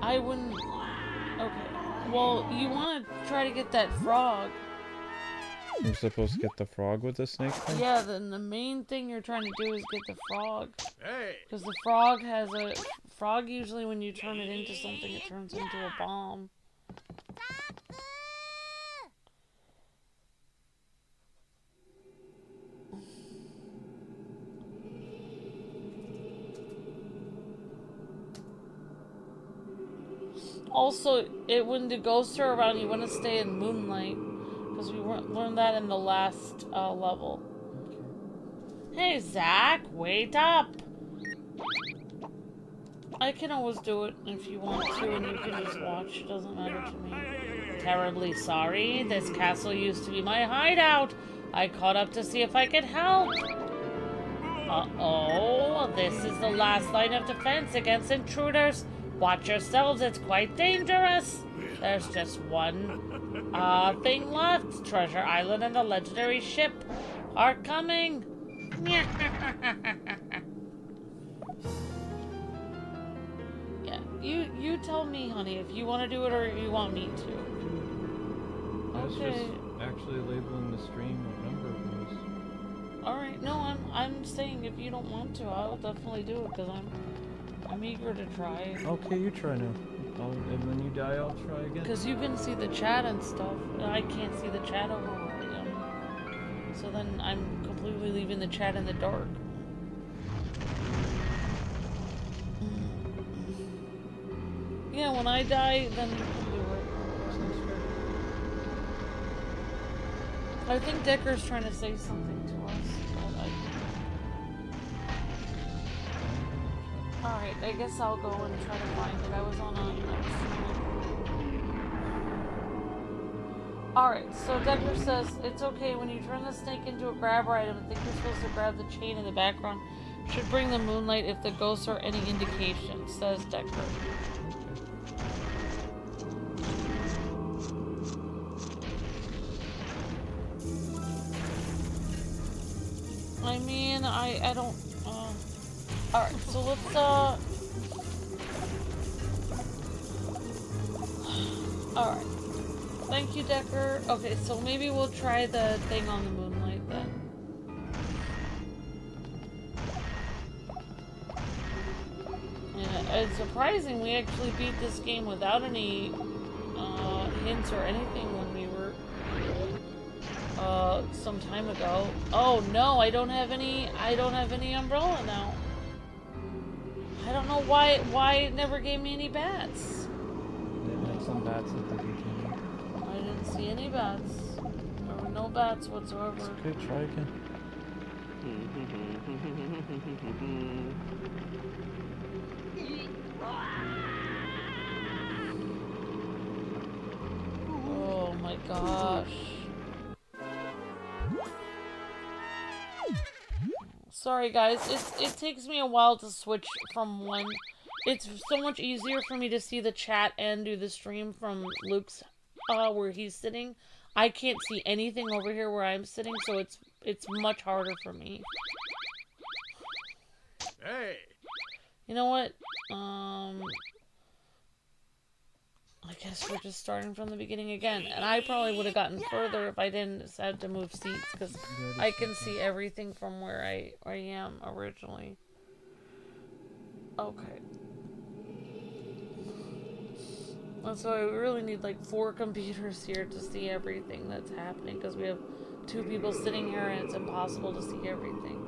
I wouldn't... Okay. Well, you want to try to get that frog. I'm supposed to get the frog with the snake thing? Yeah, then the main thing you're trying to do is get the frog. Hey! Because the frog has a... Frog usually when you turn it into something, it turns into a bomb. Also, when the ghosts are around, you want to stay in moonlight. Because we learned that in the last level. Hey, Zach, wait up! I can always do it if you want to, and you can just watch. It doesn't matter to me. Terribly sorry. This castle used to be my hideout. I caught up to see if I could help. Uh-oh. This is the last line of defense against intruders. Watch yourselves. It's quite dangerous. There's just one thing left. Treasure Island and the legendary ship are coming. Yeah, you tell me, honey, if you want to do it or if you want me to. I was Okay. just actually labeling the stream a number of those. All right. No, I'm saying if you don't want to, I'll definitely do it because I'm eager to try. Okay, you try now. And when you die, I'll try again. Because you can see the chat and stuff. And I can't see the chat over where I am. So then I'm completely leaving the chat in the dark. Yeah, when I die, then you can do it. I think Decker's trying to say something to us. But Alright, I guess I'll go and try to find it. I was on a Alright, so Decker says, it's okay when you turn the snake into a grabber item and think you're supposed to grab the chain in the background. Should bring the moonlight if the ghosts are any indication, says Decker. I mean, I don't, alright, so let's, alright. Thank you, Decker. Okay, so maybe we'll try the thing on the moonlight then. And it's surprising we actually beat this game without any, hints or anything when we were, some time ago. Oh no, I don't have any umbrella now. I don't know why it never gave me any bats. They had some bats at the beginning. I didn't see any bats. There were no bats whatsoever. Okay, try again. Oh my gosh. Sorry guys, it takes me a while to switch from one. It's so much easier for me to see the chat and do the stream from Luke's where he's sitting. I can't see anything over here where I'm sitting, so it's much harder for me. Hey. You know what? I guess we're just starting from the beginning again. And I probably would have gotten further if I didn't decide to move seats, because I can see everything from where I am originally. Okay. And so I really need like 4 computers here to see everything that's happening, because we have 2 people sitting here and it's impossible to see everything.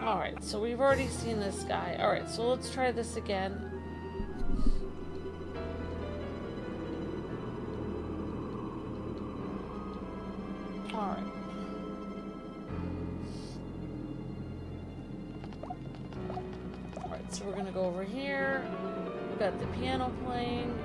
Alright, so we've already seen this guy. Alright, so let's try this again. Alright. Alright, so we're gonna go over here. We've got the piano playing.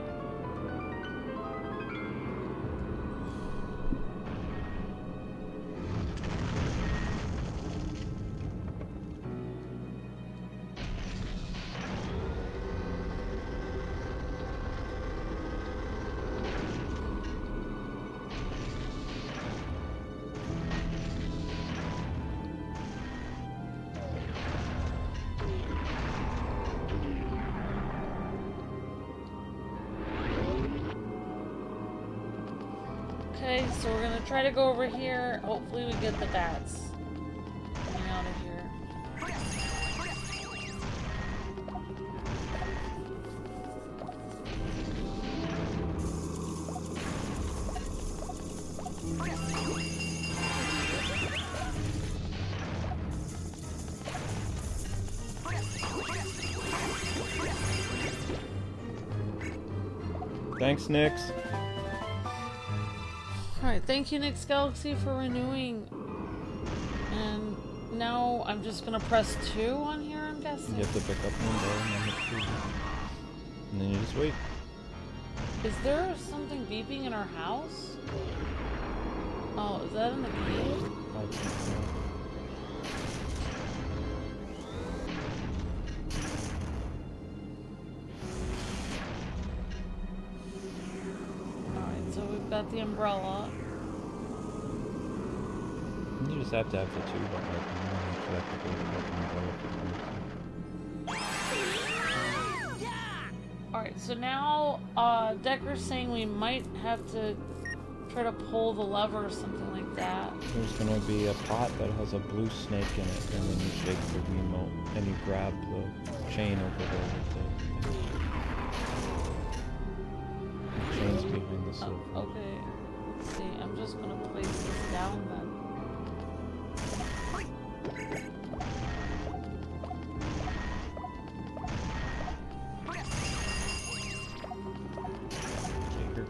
Okay, so we're gonna try to go over here. Hopefully we get the bats coming out of here. Thanks, Nyx. Alright, thank you, Nyx Galaxy, for renewing. And now I'm just gonna press 2 on here, I'm guessing. You have to pick up Moonbow and then hit 2. And then you just wait. Is there something beeping in our house? Oh, is that in the game? I think so. Alright, so we've got the umbrella. You just have to have the 2 button open. You don't actually have to go to the umbrella for Alright, so now Decker's saying we might have to try to pull the lever or something like that. There's gonna be a pot that has a blue snake in it, and then you shake the remote and you grab the chain over there with the chain's behind the silver. Okay, let's see, I'm just gonna place this down then.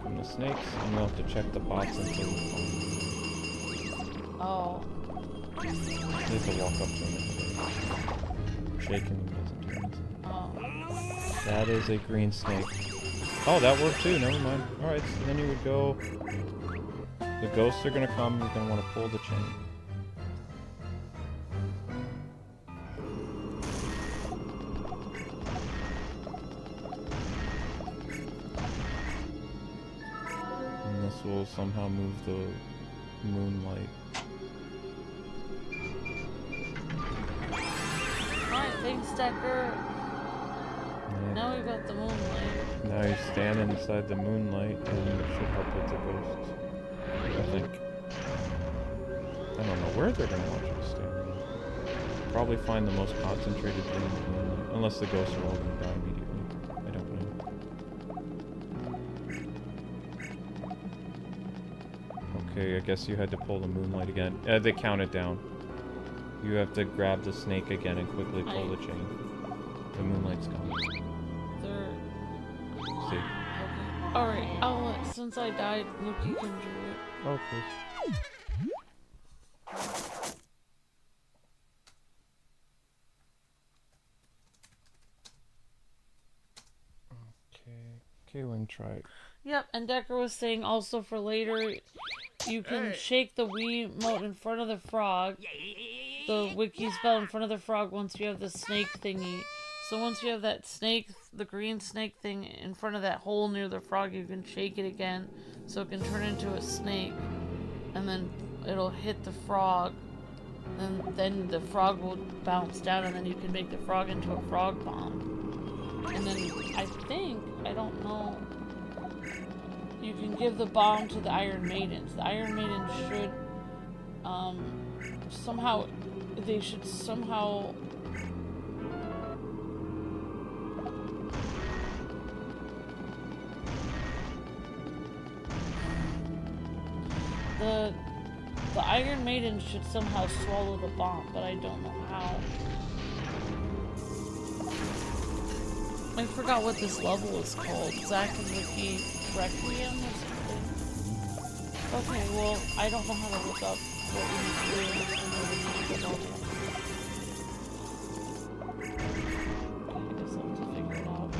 From the snakes, and you'll have to check the pots until you find them. Oh. You have to walk up to them. Shaking them doesn't do anything. Oh. That is a green snake. Oh, that worked too, never mind. Alright, so then you would go... The ghosts are gonna come, you're gonna want to pull the chain. Will somehow move the moonlight. Alright, thanks, Decker. Yeah. Now we've got the moonlight. Now you stand inside the moonlight and it should help with the ghosts. I think. I don't know where they're gonna want you to stand. Probably find the most concentrated thing in the moonlight. Unless the ghosts are all gonna die immediately. I don't know. Okay, I guess you had to pull the moonlight again. They count it down. You have to grab the snake again and quickly pull the chain. The moonlight's gone. They're... See? Okay. Alright, since I died, Wiki can do it. Okay. KWING, try it. Yep, and Decker was saying also for later, you can shake the Wiimote in front of the frog, the Wiki spell in front of the frog once you have the snake thingy. So once you have that snake, the green snake thing in front of that hole near the frog, you can shake it again so it can turn into a snake. And then it'll hit the frog. And then the frog will bounce down and then you can make the frog into a frog bomb. And then I think, I don't know, you can give the bomb to the Iron Maidens. The Iron Maidens should, somehow, they should somehow... The Iron Maidens should somehow swallow the bomb, but I don't know how. I forgot what this level is called. Zah and Wiki Requiem or something? Okay, well, I don't know how to look up what we need to do in this level. Okay, I guess I'll have to figure it out.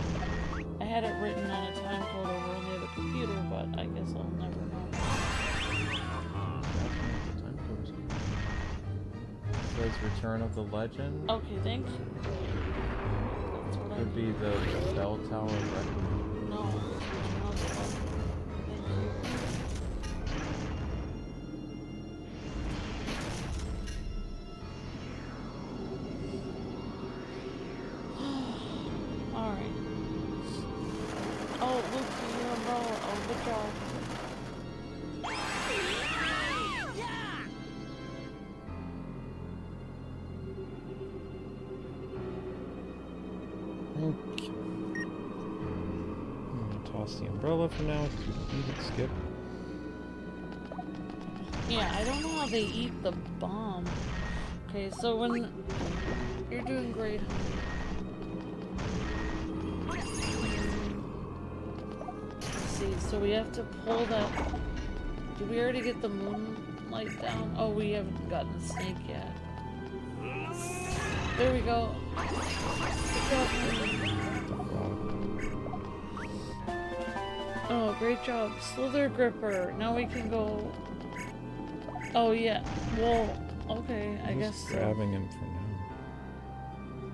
I had it written on a time code over on the other computer, but I guess I'll never know. It says Return of the Legend. Okay, thank you. Could be the Bell Tower of Requiem. No, Return of the Legend. Thank you. Alright. Oh, look, your umbrella. Oh, good job. Okay. I'm gonna toss the umbrella for now because we don't need it. Skip. Yeah, I don't know how they eat the bomb. Okay, so when... You're doing great, honey. see. So we have to pull that. Did we already get the moonlight down? Oh, we haven't gotten the snake yet. There we go. Good job, honey. Oh, great job. Slither Gripper. Now we can go. Oh, yeah. Well, okay, I guess so. Grabbing him for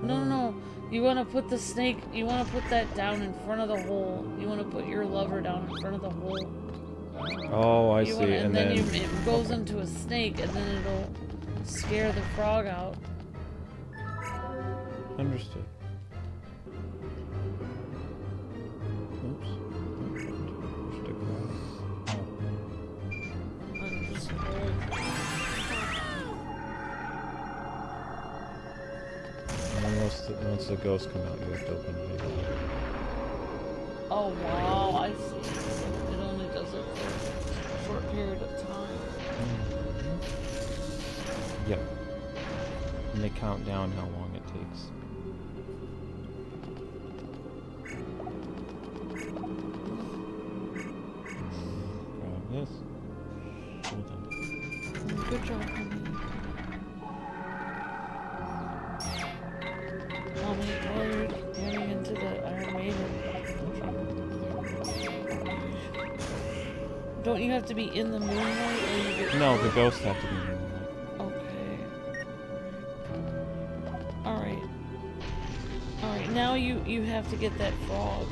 now. No. You want to put the snake, you want to put that down in front of the hole. You want to put your lover down in front of the hole. Oh, I You see. wanna, and then it goes into a snake, and then it'll scare the frog out. Understood. Oops. Should have grabbed. And just hold. And then once the ghosts come out, you have to open it again. Oh wow, I see. It only does it for a short period of time. Yep. And they count down how long it takes. Grab this. Hold on. Good job, honey. Mommy, while you're getting into the Iron Maiden, don't you have to be in the moonlight or you get No, the ghosts have to be in the moonlight. Okay. Alright, now you have to get that frog.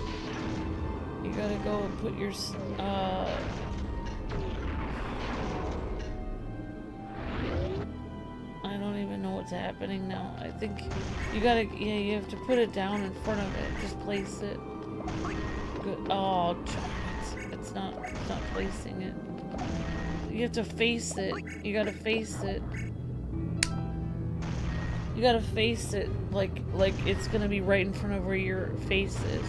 You gotta go and put your, I don't even know what's happening now. I think you gotta, yeah, you have to put it down in front of it. Just place it. Good. Oh, it's not placing it. You have to face it. You gotta face it. You gotta face it like it's gonna be right in front of where your face is.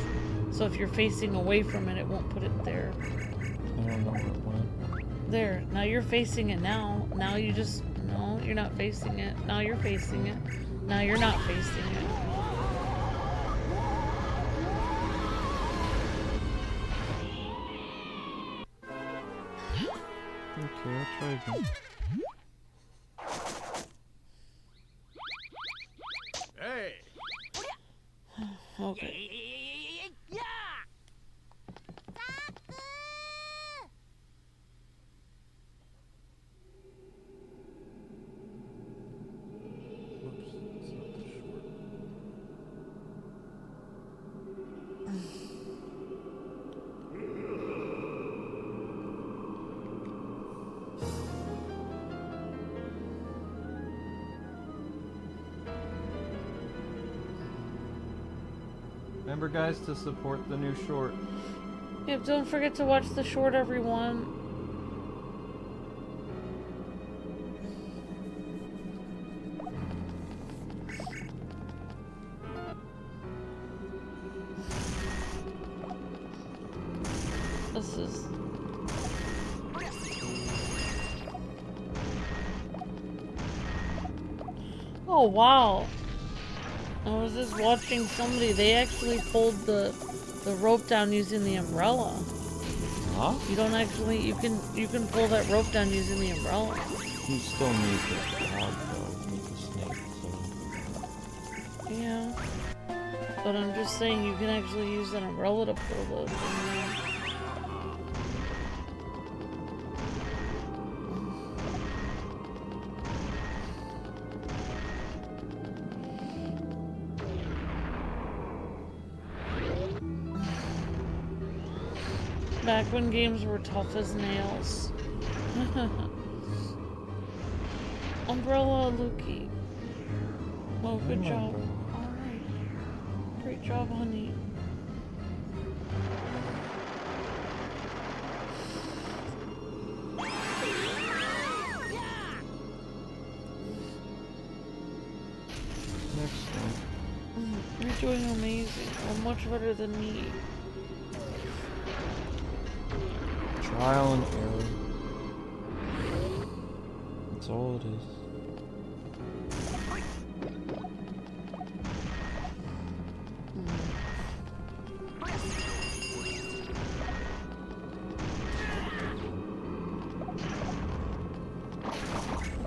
So if you're facing away from it, it won't put it there. I don't know what. There. Now you're facing it now. Now you just... No, you're not facing it. Now you're facing it. Now you're not facing it. Okay, I'll try again. Hey! Okay. Whoops, it's not the short. Remember, guys, to support the new short. Yep, don't forget to watch the short, everyone. This is... Oh, wow. I was just watching somebody, they actually pulled the rope down using the umbrella. Huh? You don't actually, you can pull that rope down using the umbrella. You still need the frog, though. You need the snake, so... Yeah. But I'm just saying you can actually use that umbrella to pull the thing down. Back when games were tough as nails. Umbrella Luki. Well, good job. Alright. Great job, honey. Next one. You're doing amazing. Well, much better than me. Trial and error. That's all it is.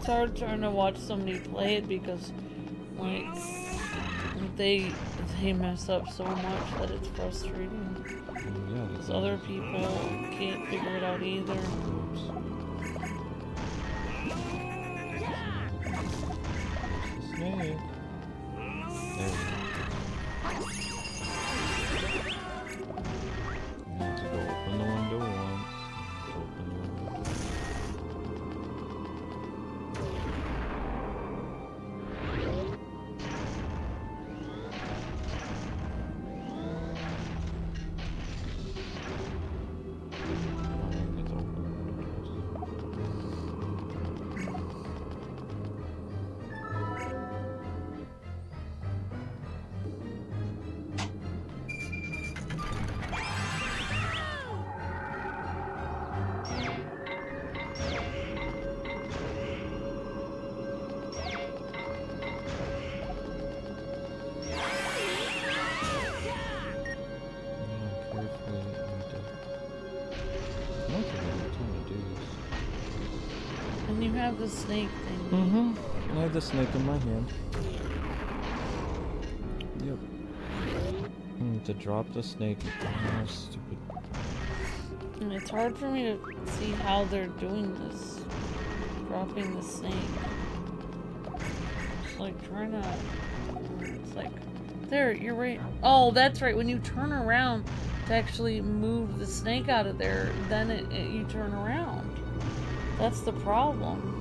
hard trying to watch somebody play it because, like, they mess up so much that it's frustrating. Yeah, Because other people can't figure it out either. Snake. There we go. You need to go open the window once. Open the window. It's open. And you have the snake thing. I have the snake in my hand. Yep. To drop the snake. Oh, stupid. And it's hard for me to see how they're doing this. Dropping the snake. It's like trying to... It's like... There, you're right. Oh, that's right. When you turn around to actually move the snake out of there, then you turn around. That's the problem.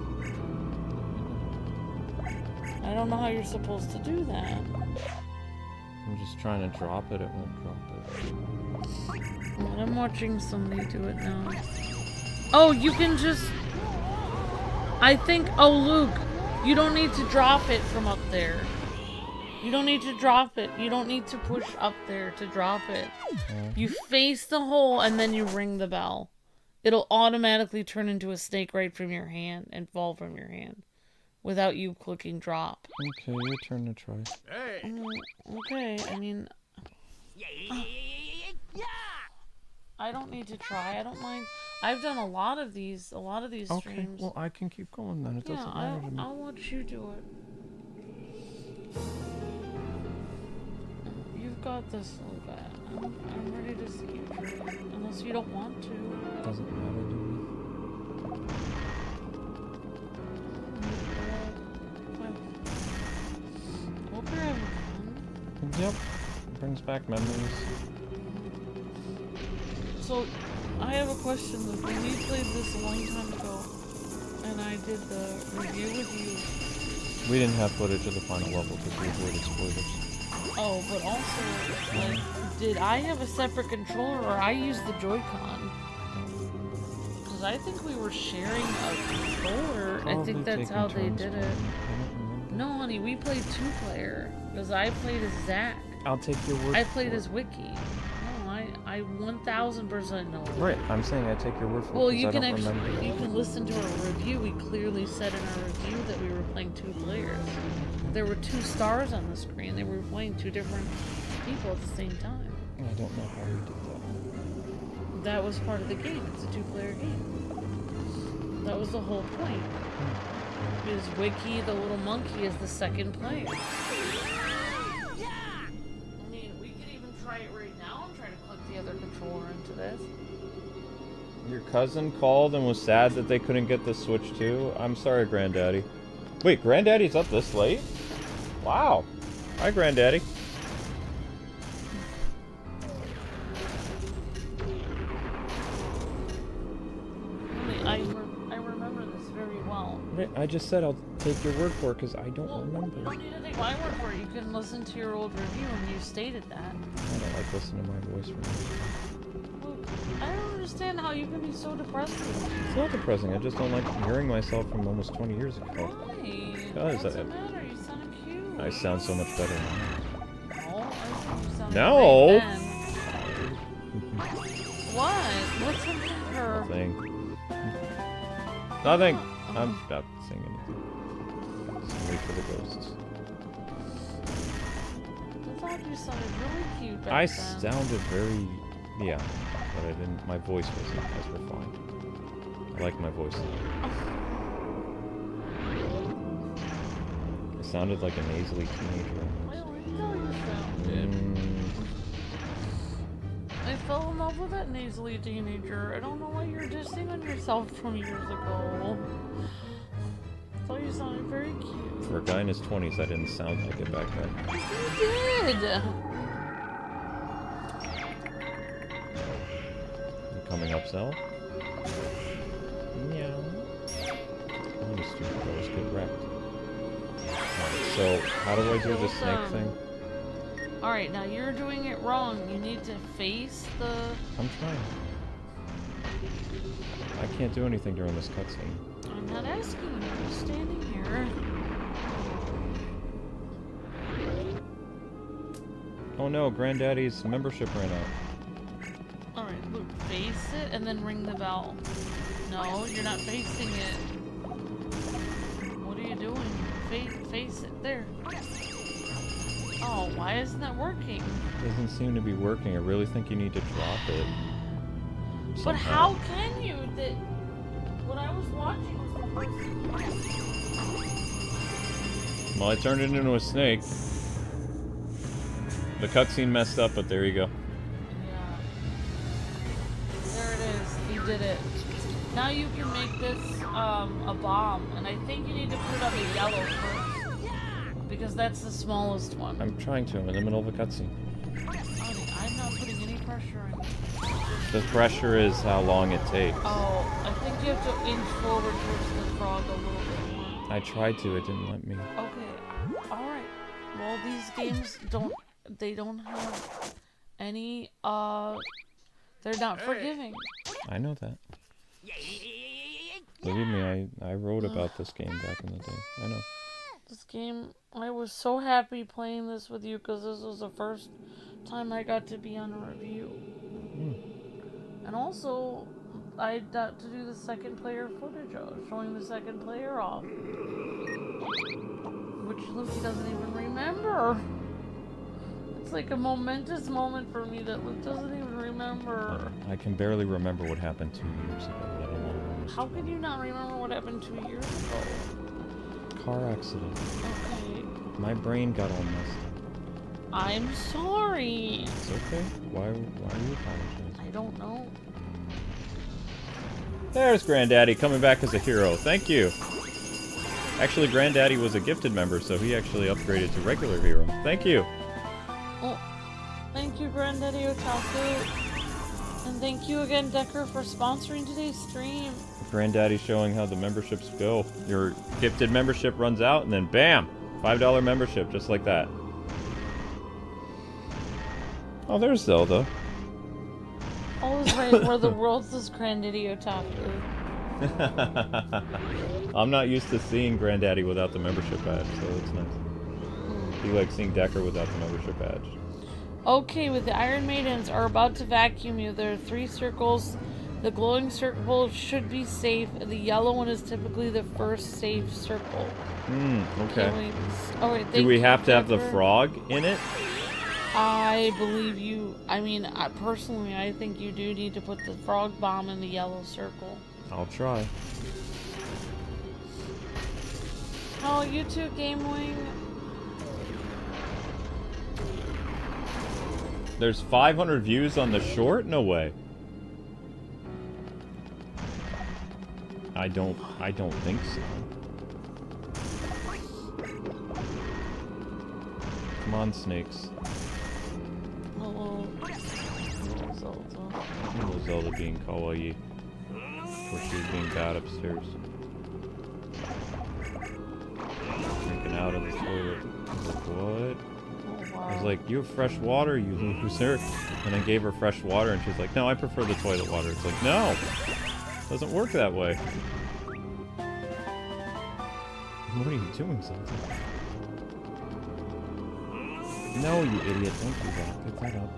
I don't know how you're supposed to do that. I'm just trying to drop it. It won't drop it. Well, I'm watching somebody do it now. Oh, you can just... I think... Oh, Luke, you don't need to drop it from up there. You don't need to drop it. You don't need to push up there to drop it. You face the hole and then you ring the bell. It'll automatically turn into a snake right from your hand and fall from your hand without you clicking drop. Okay, your turn to try. Hey! Okay, I mean... I don't need to try. I don't mind. I've done a lot of these streams. Okay, well, I can keep going then. It doesn't matter to me. I'll watch you do it. You've got this, Luke. I'm ready to see you try it. Unless you don't want to. Doesn't matter to me. Hope you're having fun. Yep. Brings back memories. So, I have a question, Luke. When we played this a long time ago, and I did the review with you. We didn't have footage of the final level because we avoided spoilers. Oh, but also, like, did I have a separate controller or I used the Joy-Con? Because I think we were sharing a controller. I think that's how they did it. No, honey, we played 2-player. Because I played as Zach. I'll take your word. I played as Wiki. No, I 1000% know. Right, I'm saying I take your word for it. Well, you I can don't actually, remember. you can listen to our review. We clearly said in our review that we were playing 2 players. There were 2 stars on the screen. They were playing 2 different people at the same time. I don't know how we did that. That was part of the game. It's a 2-player game. That was the whole point. Because Wiki, the little monkey, is the second player. I mean, we could even try it right now and try to click the other controller into this. Your cousin called and was sad that they couldn't get the Switch too. I'm sorry, Granddaddy. Wait, Granddaddy's up this late? Wow. Hi, Granddaddy. I remember this very well. I just said I'll take your word for it because I don't remember. You don't need to take my word for it. You can listen to your old review and you stated that. I don't like listening to my voice for me. Well, I don't understand how you can be so depressing. It's not depressing. I just don't like hearing myself from almost 20 years ago. Why? Because What's the matter? You sound cute. I sound so much better now. No, I think you sounded No. great then. What? What's the matter? Nothing. Nothing. I'm not saying anything. Just wait for the ghosts. I thought you sounded really cute back I then. sounded very... Yeah. But I didn't... My voice wasn't as refined. I like my voice now. sounded like a nasally teenager. I already know you sounded. I fell in love with that nasally teenager. I don't know why you're dissing on yourself from years ago. I thought you sounded very cute. For a guy in his 20s, I didn't sound like it back then. You did! You coming up, Zell? Meow. You stupid girls get wrecked. Alright, so how do I do the snake thing? Alright, now you're doing it wrong. You need to face the... I'm trying. I can't do anything during this cutscene. I'm not asking you. I'm just standing here. Oh no, Granddaddy's membership ran out. Alright, Luke, face it and then ring the bell. No, you're not facing it. What are you doing? Face it. There. Oh, why isn't that working? Doesn't seem to be working. I really think you need to drop it. But somehow. how can you? That what I was watching was the Well, I turned it into a snake. The cutscene messed up, but there you go. Yeah. There it is. You did it. Now you can make this a bomb, and I think you need to put it on the yellow first. Because that's the smallest one. I'm trying to. I'm in the middle of a cutscene. I'm not putting any pressure on you. The pressure is how long it takes. Oh, I think you have to inch forward towards the frog a little bit more. I tried to. It didn't let me. Okay. Alright. Well, these games don't have any, they're not forgiving. I know that. Believe me, I wrote about this game back in the day. I know. This game, I was so happy playing this with you because this was the first time I got to be on a review. And also, I got to do the second player footage of showing the second player off. Which Luke doesn't even remember. It's like a momentous moment for me that Luke doesn't even remember. I can barely remember what happened 2 years ago, let alone almost. How can you not remember what happened 2 years ago? Car accident. Okay. My brain got all messed up. I'm sorry. It's okay. Why are you apologizing? I don't know. There's Granddaddy coming back as a hero. Thank you. Actually, Granddaddy was a gifted member, so he actually upgraded to regular hero. Thank you. Oh, thank you, Granddaddy Otaku. And thank you again, Decker, for sponsoring today's stream. Granddaddy showing how the memberships go. Your gifted membership runs out, and then bam! $5 membership, just like that. Oh, there's Zelda. Oh, that's right, we're the world's Granddaddy Otaku. I'm not used to seeing Granddaddy without the membership badge, so it's nice. Be like seeing Decker without the membership badge. Okay, with the Iron Maidens are about to vacuum you. There are 3 circles. The glowing circle should be safe. The yellow one is typically the first safe circle. Okay. Alright, Do we have to have the frog in it? I believe you. I mean, personally, I think you do need to put the frog bomb in the yellow circle. I'll try. Oh, you too, KWING. There's 500 views on the short? No way. I don't think so. Come on, snakes. Hello. Zelda. Little Zelda being kawaii. Or she was being bad upstairs. Drinking out of the toilet. I was like, what? I was like, you have fresh water, you loser. And I gave her fresh water, and she's like, no, I prefer the toilet water. It's like, no! It doesn't work that way. What are you doing, Zelda? No, you idiot. Don't do that. Pick that up.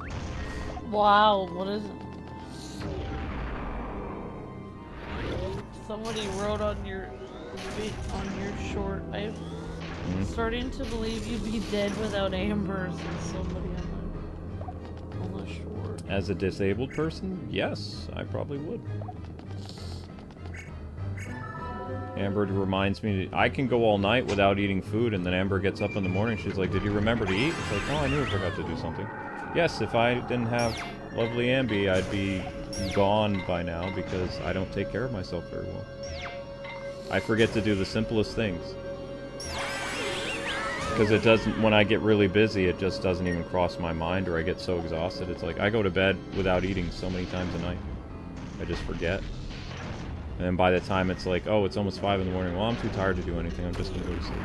Wow, what is it? Somebody wrote on your short. I'm starting to believe you'd be dead without Amber, said somebody on the short. As a disabled person, yes, I probably would. Amber reminds me, I can go all night without eating food, and then Amber gets up in the morning, she's like, did you remember to eat? It's like, oh, I knew I forgot to do something. Yes, if I didn't have lovely Ambi, I'd be gone by now, because I don't take care of myself very well. I forget to do the simplest things. Because it doesn't, when I get really busy, it just doesn't even cross my mind, or I get so exhausted. It's like, I go to bed without eating so many times a night. I just forget. And then by the time it's like, oh, it's almost 5 in the morning, well, I'm too tired to do anything, I'm just gonna go to sleep.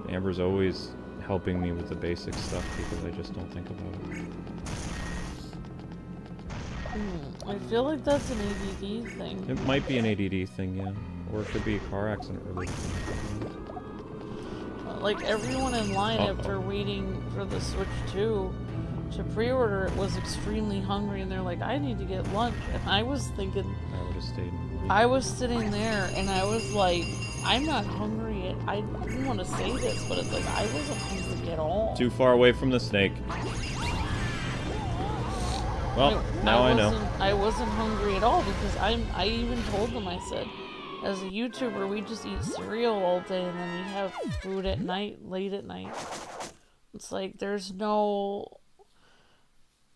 Amber's always helping me with the basic stuff because I just don't think about it. I feel like that's an ADD thing. It might be an ADD thing, yeah. Or it could be a car accident related thing. Like everyone in line after waiting for the Switch 2 to pre-order it was extremely hungry, and they're like, I need to get lunch. And I was thinking, I would have stayed. I was sitting there and I was like, I'm not hungry. I didn't want to say this, but it's like I wasn't hungry at all. Too far away from the snake. Well, now I know. I wasn't hungry at all because I even told them, I said, as a YouTuber, we just eat cereal all day and then we have food at night, late at night. It's like, there's no...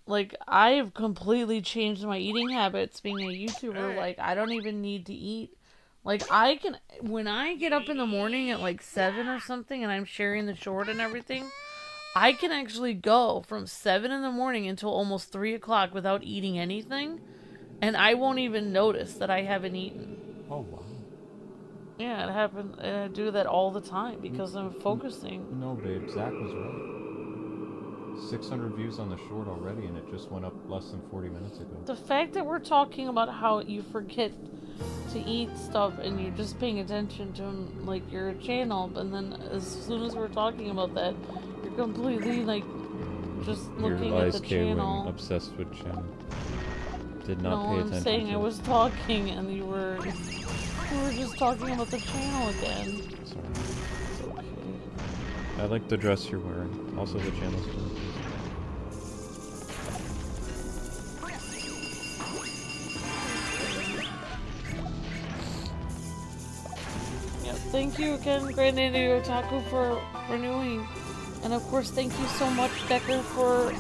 Like, I've completely changed my eating habits being a YouTuber. Like, I don't even need to eat. Like, I can... When I get up in the morning at, like, 7 or something and I'm sharing the short and everything, I can actually go from 7 in the morning until almost 3 o'clock without eating anything, and I won't even notice that I haven't eaten. Oh, wow. Yeah, it happened, and I do that all the time because I'm focusing. No, babe, Zach was right. 600 views on the short already, and it just went up less than 40 minutes ago. The fact that we're talking about how you forget to eat stuff and you're just paying attention to, like, your channel, and then as soon as we're talking about that, you're completely, like, just looking at the channel. KWING, obsessed with channel. Did not pay attention. No, I'm saying I was talking and you were just talking about the channel again. Sorry. It's okay. I like the dress you're wearing. Also the channel's cool. Yep, thank you again, Granddaddy Otaku, for renewing. And of course, thank you so much, Decker, for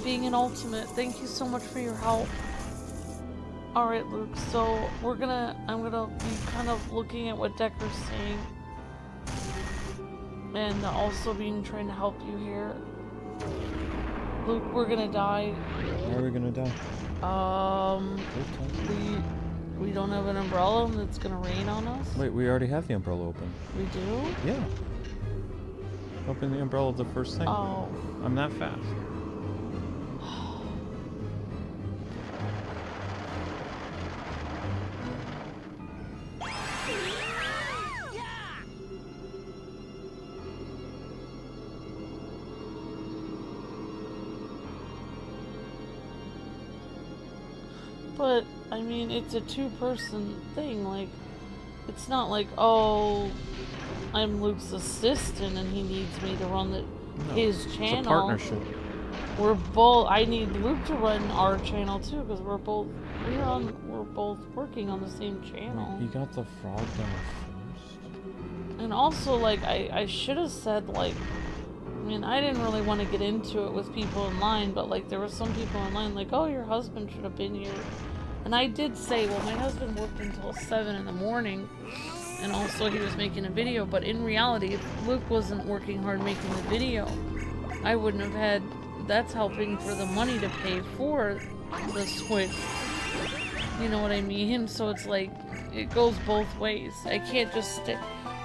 being an ultimate. Thank you so much for your help. Alright, Luke, so I'm gonna be kind of looking at what Decker's saying. And also trying to help you here. Luke, we're gonna die. How are we gonna die? We don't have an umbrella and it's gonna rain on us. Wait, we already have the umbrella open. We do? Yeah. Open the umbrella the first thing. Oh. I'm that fast. But, I mean, it's a two-person thing, like, it's not like, oh, I'm Luke's assistant and he needs me to run his channel. It's a partnership. I need Luke to run our channel too, because we're both working on the same channel. He got the frog down first. And also, like, I should have said, like, I mean, I didn't really want to get into it with people in line, but, like, there were some people in line, like, oh, your husband should have been here. And I did say, well, my husband worked until 7 in the morning, and also he was making a video, but in reality, if Luke wasn't working hard making the video, I wouldn't have had, that's helping for the money to pay for the Switch. You know what I mean? So it's like, it goes both ways. I can't just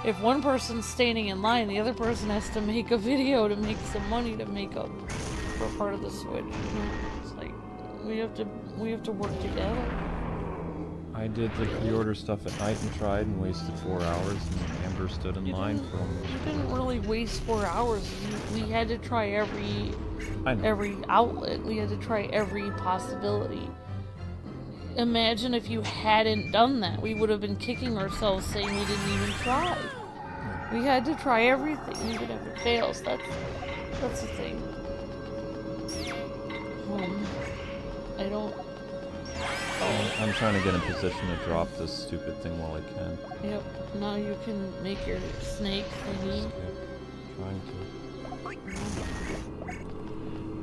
if one person's standing in line, the other person has to make a video to make some money to make up for part of the Switch. You know? It's like, we have to work together. I did the pre-order stuff at night and tried and wasted 4 hours, and Amber stood in line for almost. You didn't really waste 4 hours. We had to try every outlet. We had to try every possibility. Imagine if you hadn't done that. We would have been kicking ourselves saying we didn't even try. We had to try everything, even if it fails. That's the thing. I don't... Oh. I'm trying to get in position to drop this stupid thing while I can. Yep. Now you can make your snake thingy. Skip. Trying to.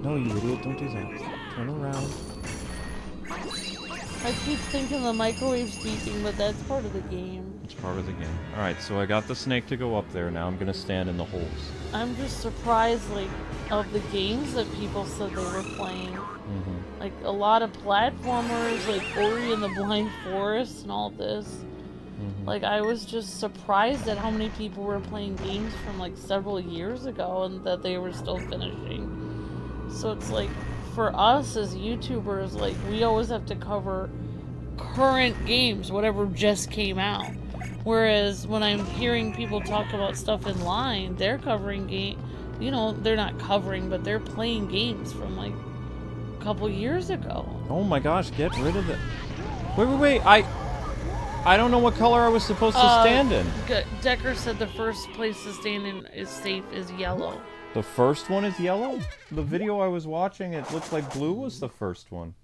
No, you idiot! Don't do that. Turn around. I keep thinking the microwave's beeping, but that's part of the game. It's part of the game. Alright, so I got the snake to go up there. Now I'm gonna stand in the holes. I'm just surprised, like, of the games that people said they were playing. Like, a lot of platformers, like Ori and the Blind Forest and all this. Like, I was just surprised at how many people were playing games from, like, several years ago and that they were still finishing. So it's like, for us as YouTubers, like, we always have to cover current games, whatever just came out. Whereas when I'm hearing people talk about stuff in line, they're covering you know, they're not covering, but they're playing games from, like, a couple years ago. Oh my gosh, get rid of it. Wait. I don't know what color I was supposed to stand in. Decker said the first place to stand in is safe is yellow. The first one is yellow? The video I was watching, it looked like blue was the first one.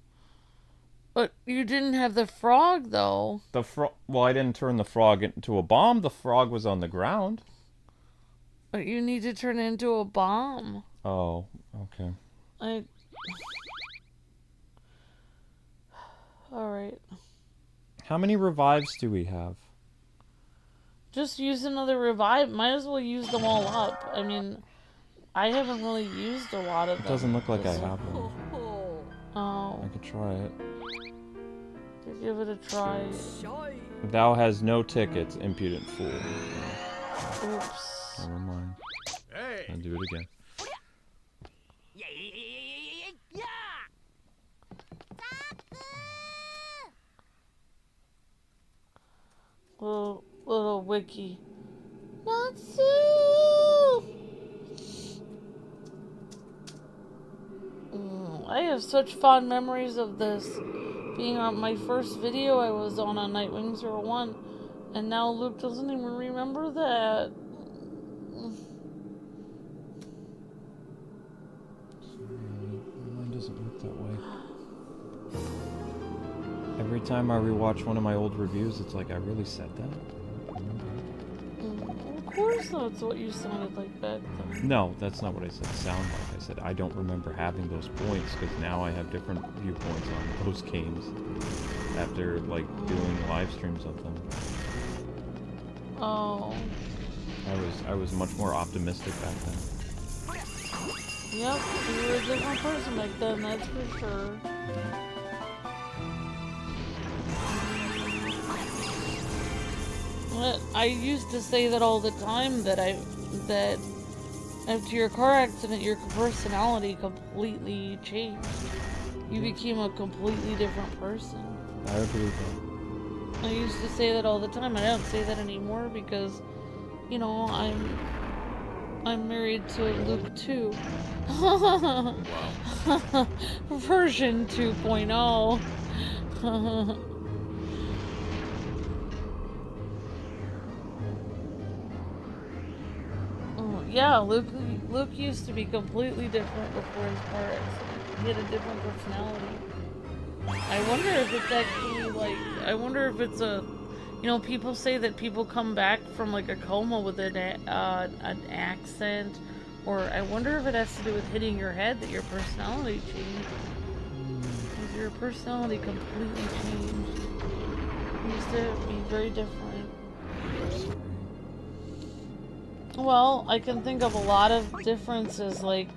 But you didn't have the frog, though. Well, I didn't turn the frog into a bomb. The frog was on the ground. But you need to turn it into a bomb. Oh, okay. Alright. How many revives do we have? Just use another revive. Might as well use them all up. I mean, I haven't really used a lot of them. It doesn't look like I have one. Oh. I could try it. Give it a try. Thou has no tickets, impudent fool. Oops. Never mind. Hey. I'll do it again. Little Wiki. Natsu! I have such fond memories of this. Being on my first video I was on Nightwing 01, and now Luke doesn't even remember that. Mine doesn't work that way. Every time I rewatch one of my old reviews, it's like, I really said that? Of course that's what you sounded like back then. No, that's not what I said sound like. I said I don't remember having those points because now I have different viewpoints on those games after like doing live streams of them. Oh. I was much more optimistic back then. Yep, you were a different person back then, that's for sure. I used to say that all the time, that after your car accident, your personality completely changed. You became a completely different person. I agree with that. I used to say that all the time. I don't say that anymore because, you know, I'm married to Luke 2. Wow. Version 2.0. Yeah, Luke used to be completely different before his car accident. He had a different personality. I wonder if it's actually, like, I wonder if it's a, you know, people say that people come back from, like, a coma with an accent, or I wonder if it has to do with hitting your head that your personality changed. Because your personality completely changed. You used to be very different. Well, I can think of a lot of differences, like,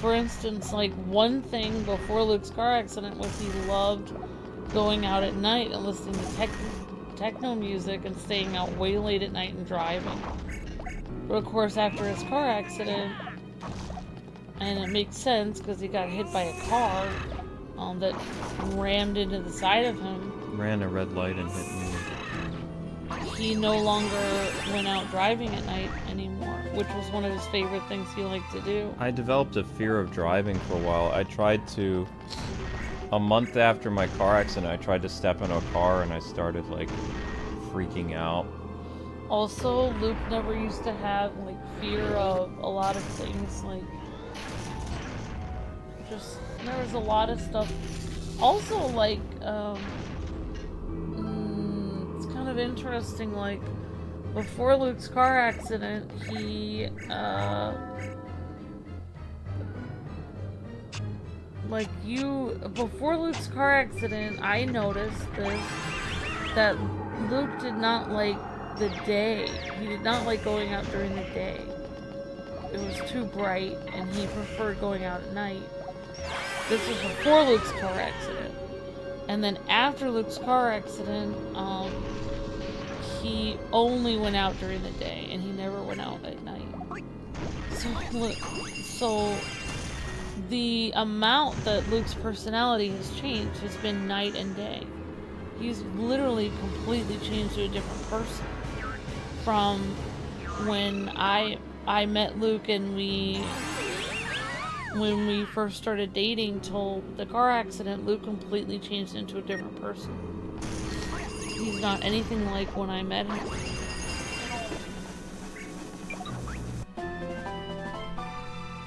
for instance, like, one thing before Luke's car accident was he loved going out at night and listening to techno music and staying out way late at night and driving. But of course, after his car accident, and it makes sense because he got hit by a car that rammed into the side of him. Ran a red light and hit me. He no longer went out driving at night anymore, which was one of his favorite things he liked to do. I developed a fear of driving for a while. I tried to, a month after my car accident, I tried to step in a car and I started, like, freaking out. Also, Luke never used to have, like, fear of a lot of things, like, just, there was a lot of stuff. Also, like, of interesting, like, before Luke's car accident, he, before Luke's car accident, I noticed this, that Luke did not like the day. He did not like going out during the day. It was too bright, and he preferred going out at night. This was before Luke's car accident. And then after Luke's car accident, he only went out during the day, and he never went out at night. So the amount that Luke's personality has changed has been night and day. He's literally completely changed to a different person. From when I met Luke and when we first started dating till the car accident, Luke completely changed into a different person. He's not anything like when I met him.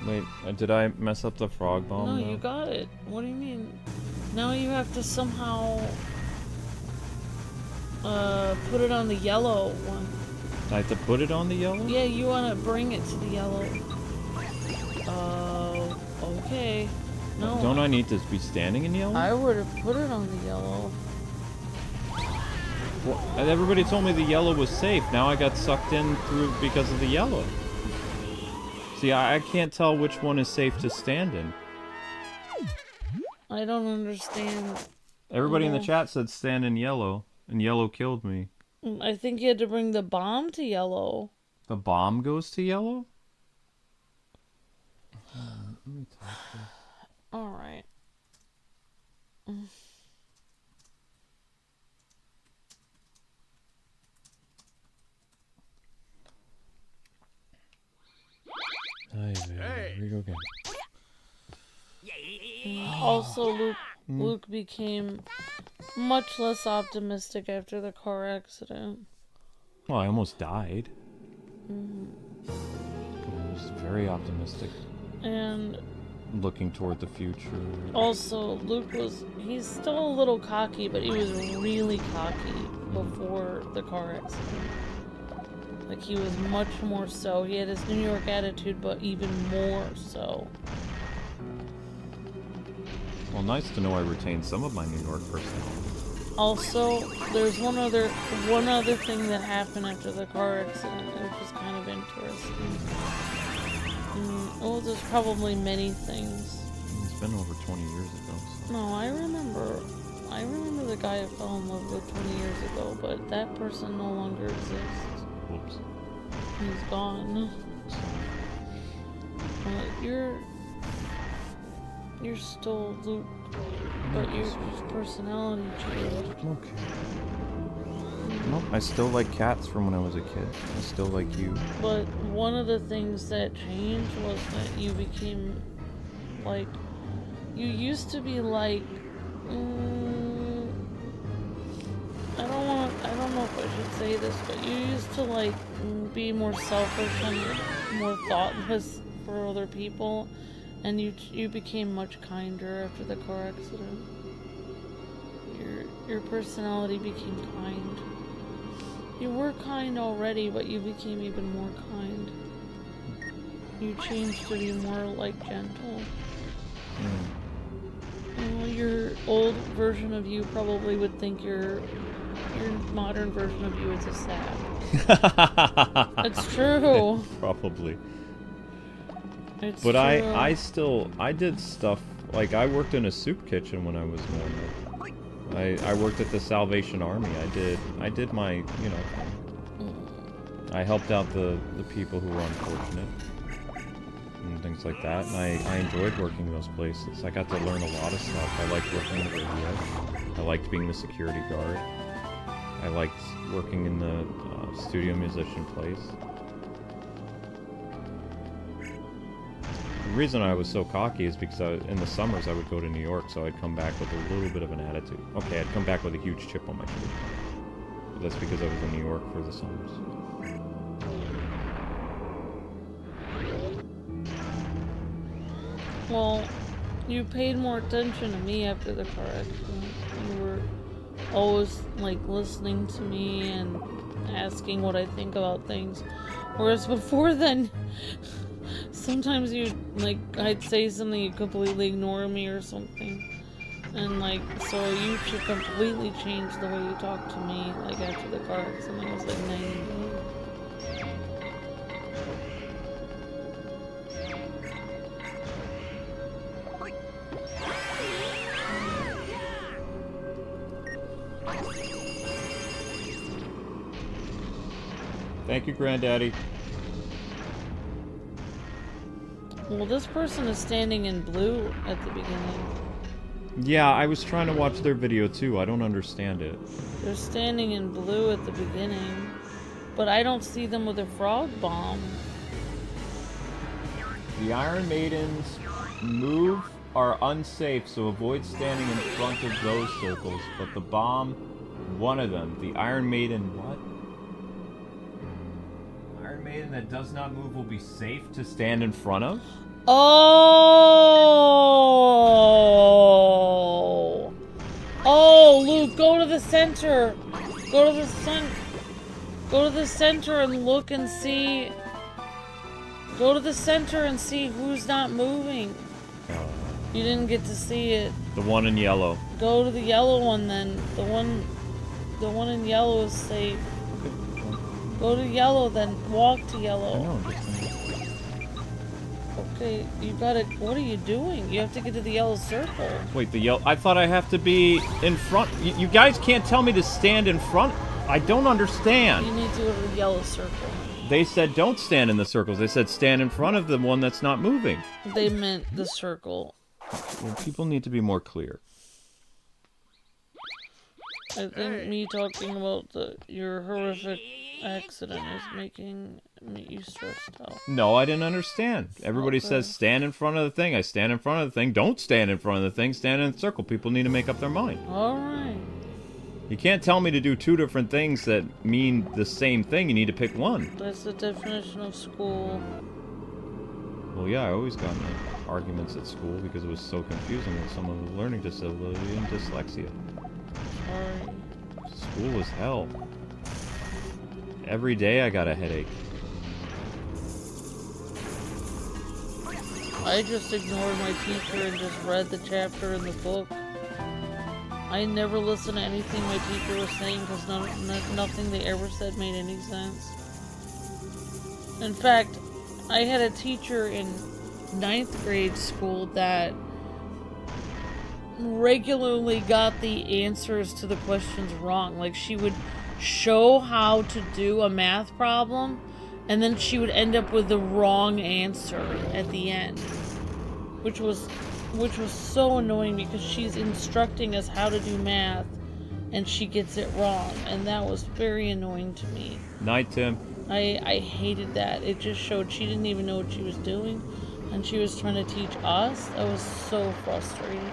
Wait, did I mess up the frog bomb? No, though? you got it. What do you mean? Now you have to somehow put it on the yellow one. I have to put it on the yellow? Yeah, you want to bring it to the yellow. Okay. No. Don't I need to be standing in yellow? I would have put it on the yellow. Well, everybody told me the yellow was safe. Now I got sucked in through because of the yellow. See, I can't tell which one is safe to stand in. I don't understand. Everybody in the chat said stand in yellow, and yellow killed me. I think you had to bring the bomb to yellow. The bomb goes to yellow? Let me talk to... Alright. Here we go again. Also, Luke became much less optimistic after the car accident. Well, I almost died. I was very optimistic. And looking toward the future. also, he's still a little cocky, but he was really cocky before the car accident. Like, he was much more so. He had his New York attitude, but even more so. Well, nice to know I retained some of my New York personality. Also, there's one other thing that happened after the car accident, which is kind of interesting. Well, there's probably many things. It's been over 20 years ago. So. No, I remember the guy I fell in love with 20 years ago, but that person no longer exists. Whoops. He's gone. You're still Luke, but your personality changed. Okay. Nope, I still like cats from when I was a kid. I still like you. But one of the things that changed was that you became, like, you used to be like, I don't know if I should say this, but you used to, like, be more selfish and more thoughtless for other people, and you became much kinder after the car accident. Your personality became kind. You were kind already, but you became even more kind. You changed to be more, like, gentle. Well, your old version of you probably would think your modern version of you is a sap. It's true. Probably. It's but true. I did stuff, like I worked in a soup kitchen when I was normal. I worked at the Salvation Army. I did my, you know, I helped out the people who were unfortunate and things like that, and I enjoyed working those places. I got to learn a lot of stuff. I liked working the radio. I liked being the security guard. I liked working in the studio musician place. The reason I was so cocky is because in the summers I would go to New York, so I'd come back with a little bit of an attitude. Okay, I'd come back with a huge chip on my shoulder. But that's because I was in New York for the summers. Well, you paid more attention to me after the car accident. You were always like listening to me and asking what I think about things. Whereas before then, sometimes I'd say something, you completely ignore me or something. And like, so you should completely change the way you talk to me, like after the car accident. I was like 90 days. Thank you, Granddaddy. Well, this person is standing in blue at the beginning. Yeah, I was trying to watch their video too. I don't understand it. They're standing in blue at the beginning, but I don't see them with a frog bomb. The Iron Maidens move are unsafe, so avoid standing in front of those circles. But the bomb, one of them, the Iron Maiden, what? Iron Maiden that does not move will be safe to stand in front of? Oh! Oh, Luke, go to the center. Go to the center and look and see. Go to the center and see who's not moving. You didn't get to see it. The one in yellow. Go to the yellow one then. The one in yellow is safe. Go to yellow then. Walk to yellow. I know, Okay, you gotta. What are you doing? You have to get to the yellow circle. Wait, the yellow. I thought I have to be in front. You guys can't tell me to stand in front. I don't understand. You need to go to the yellow circle. They said don't stand in the circles. They said stand in front of the one that's not moving. They meant the circle. Well, people need to be more clear. I think me talking about your horrific accident is making you stressed out. No, I didn't understand. Everybody says stand in front of the thing. I stand in front of the thing. Don't stand in front of the thing. Stand in the circle. People need to make up their mind. Alright. You can't tell me to do two different things that mean the same thing. You need to pick one. That's the definition of school. Well, yeah, I always got in arguments at school because it was so confusing with someone with learning disability and dyslexia. Sorry. School was hell. Every day I got a headache. I just ignored my teacher and just read the chapter in the book. I never listened to anything my teacher was saying because nothing they ever said made any sense. In fact, I had a teacher in 9th grade school that regularly got the answers to the questions wrong. Like, she would show how to do a math problem, and then she would end up with the wrong answer at the end. Which was so annoying because she's instructing us how to do math, and she gets it wrong. And that was very annoying to me. Night, Tim. I hated that. It just showed she didn't even know what she was doing, and she was trying to teach us. That was so frustrating.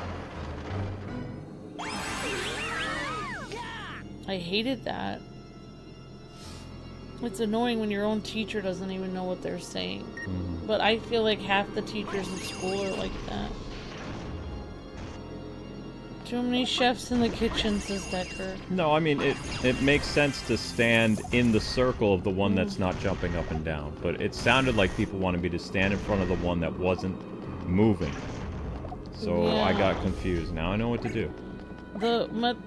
I hated that. It's annoying when your own teacher doesn't even know what they're saying. Mm-hmm. But I feel like half the teachers in school are like that. Too many chefs in the kitchen, says Decker. No, I mean, it makes sense to stand in the circle of the one that's not jumping up and down. But it sounded like people wanted me to stand in front of the one that wasn't moving. So Yeah. I got confused. Now I know what to do. Met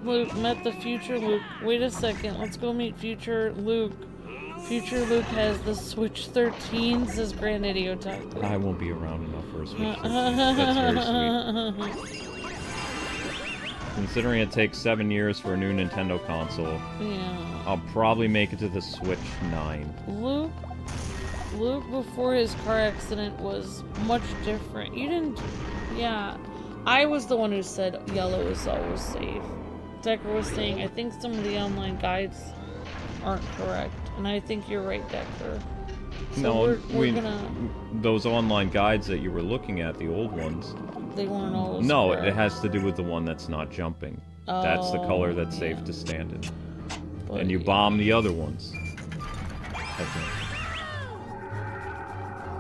the future Luke. Wait a second, let's go meet future Luke. Future Luke has the Switch 13, says Granddaddy Otaku. I won't be around enough for a Switch 13. That's very sweet. Considering it takes 7 years for a new Nintendo console, Yeah. I'll probably make it to the Switch 9. Luke before his car accident was much different. You didn't... Yeah. I was the one who said yellow is always safe. Decker was saying, I think some of the online guides aren't correct. And I think you're right, Decker. So No, we're gonna... those online guides that you were looking at, the old ones. They weren't always No, correct. it has to do with the one that's not jumping. That's the color that's safe to stand in. But And you yeah. bomb the other ones. I think.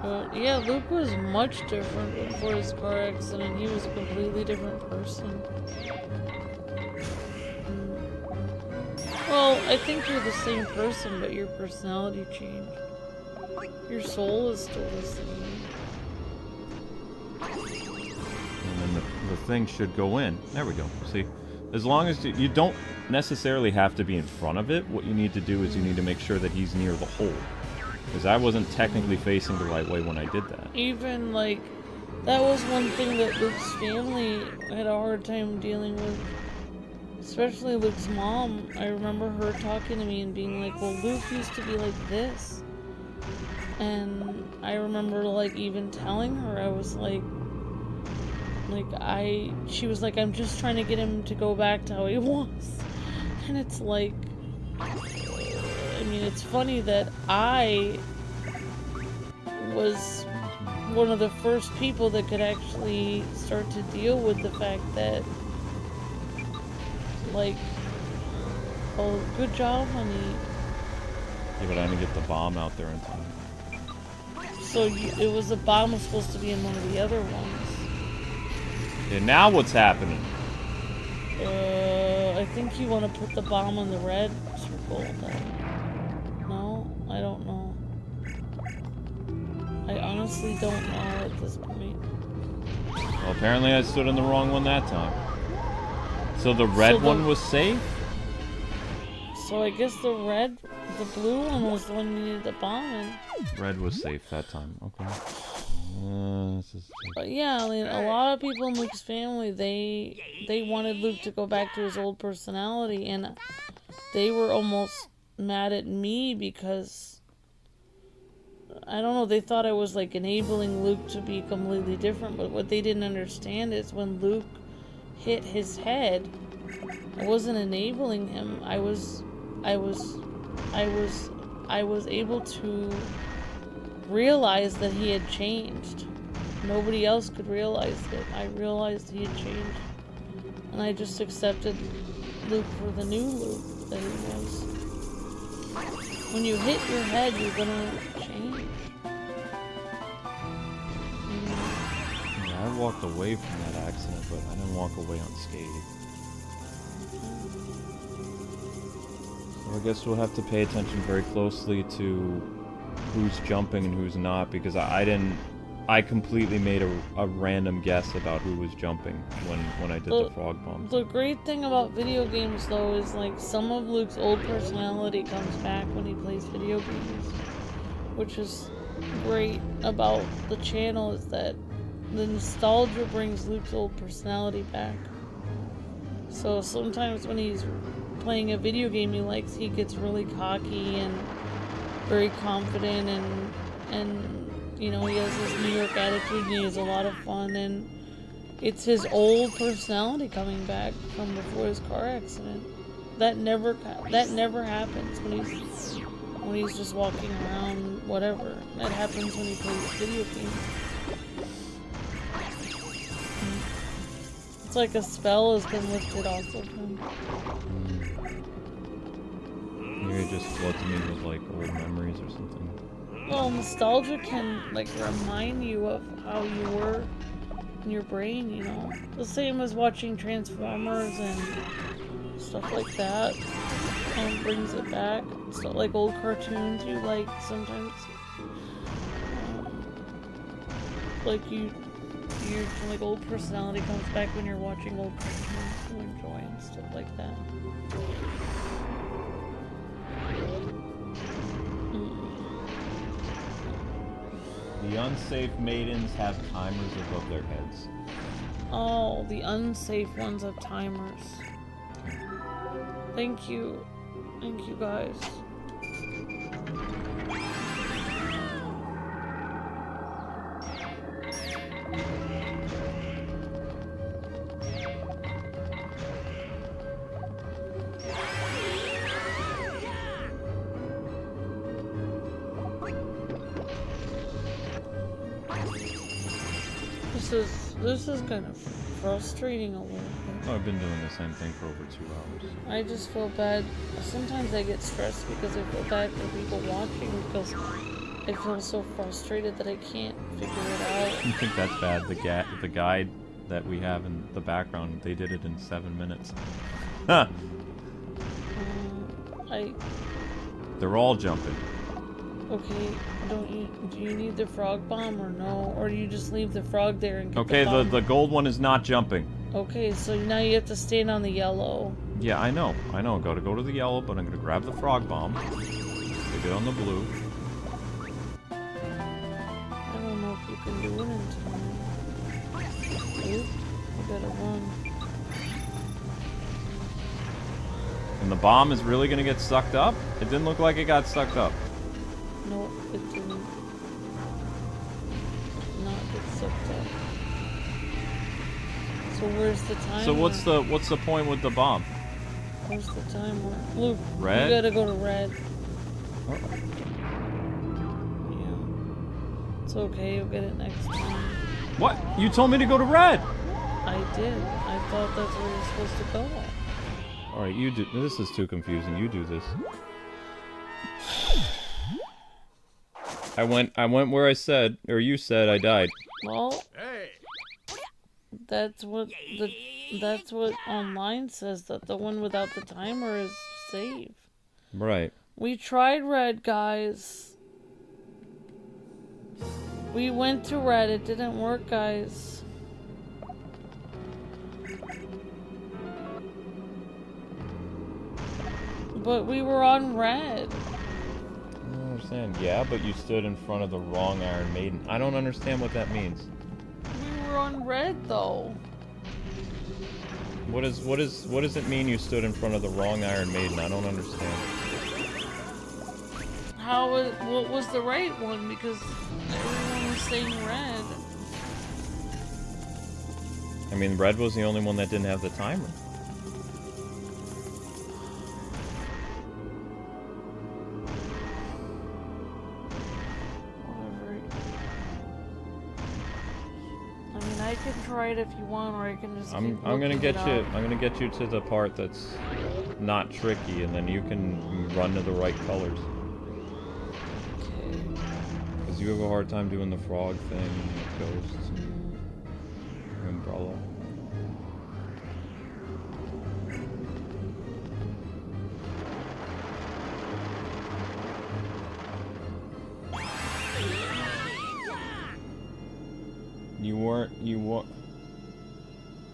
But yeah, Luke was much different before his car accident. He was a completely different person. Well, I think you're the same person, but your personality changed. Your soul is still the same. And then the thing should go in. There we go. See? As long as you don't necessarily have to be in front of it, what you need to do is you need to make sure that he's near the hole. Because I wasn't technically facing the right way when I did that. Even, like, that was one thing that Luke's family had a hard time dealing with. Especially Luke's mom. I remember her talking to me and being like, well, Luke used to be like this. And I remember, like, even telling her, I was like, she was like, I'm just trying to get him to go back to how he was. And it's like, I mean, it's funny that I was one of the first people that could actually start to deal with the fact that, like, oh, good job, honey. Yeah, but I didn't get the bomb out there in time. So it was the bomb was supposed to be in one of the other ones. Yeah, now what's happening? I think you want to put the bomb on the red circle then. No? I don't know. I honestly don't know at this point. Well, apparently I stood on the wrong one that time. So the red one was safe? So I guess the blue one was the one you needed the bomb in. Red was safe that time. Okay. But yeah, I mean, a lot of people in Luke's family, they wanted Luke to go back to his old personality, and they were almost mad at me because, I don't know, they thought I was like enabling Luke to be completely different, but what they didn't understand is when Luke hit his head, I wasn't enabling him. I was able to realize that he had changed. Nobody else could realize it. I realized he had changed. And I just accepted Luke for the new Luke that he was. When you hit your head, you're gonna change. Yeah, I walked away from that accident, but I didn't walk away unscathed. So I guess we'll have to pay attention very closely to who's jumping and who's not, because I completely made a random guess about who was jumping when I did the frog bombs. The great thing about video games, though, is like some of Luke's old personality comes back when he plays video games, which is great about the channel, is that the nostalgia brings Luke's old personality back. So sometimes when he's playing a video game he likes, he gets really cocky and very confident, and you know, he has this New York attitude and he has a lot of fun, and it's his old personality coming back from before his car accident. That never happens when he's just walking around, whatever. That happens when he plays video games. It's like a spell has been lifted off of him. Maybe it just floods me with like old memories or something. Well, nostalgia can, like, remind you of how you were in your brain, you know? The same as watching Transformers and stuff like that. Brings it back. So, like, old cartoons you like sometimes. Like, your like, old personality comes back when you're watching old cartoons you enjoy and stuff like that. The unsafe maidens have timers above their heads. Oh, the unsafe ones have timers. Thank you. Thank you, guys. This is kind of frustrating a little bit. Oh, I've been doing the same thing for over 2 hours. I just feel bad. Sometimes I get stressed because I feel bad for people watching, because I feel so frustrated that I can't figure it out. I think that's bad. The guide that we have in the background, they did it in 7 minutes. Huh. They're all jumping. Okay, do you need the frog bomb or no? Or do you just leave the frog there and get Okay, the bomb? the gold one is not jumping. Okay, so now you have to stand on the yellow. Yeah, I know. Gotta go to the yellow, but I'm gonna grab the frog bomb. Stick it on the blue. I don't know if you can do it in time. Oop, I gotta run. And the bomb is really gonna get sucked up? It didn't look like it got sucked up. Nope, it didn't. Not get sucked up. So where's the timer? So what's the point with the bomb? Where's the timer? Luke, Red? you gotta go to red. Uh-oh. Yeah. It's okay, you'll get it next time. What? You told me to go to red! I did. I thought that's where you're supposed to go. Alright, you do. This is too confusing. You do this. I went where I said, or you said I died. Well, Hey. that's what online says, that the one without the timer is safe. Right. We tried red, guys. We went to red. It didn't work, guys. But we were on red. I don't understand. Yeah, but you stood in front of the wrong Iron Maiden. I don't understand what that means. We were on red, though. What does it mean you stood in front of the wrong Iron Maiden? I don't understand. What was the right one? Because everyone was saying red. I mean, red was the only one that didn't have the timer. Whatever. I mean, I can try it if you want, or I can just I'm gonna get you. I'm gonna get you to the part that's not tricky, and then you can run to the right colors. Okay. Because you have a hard time doing the frog thing, ghosts, umbrella.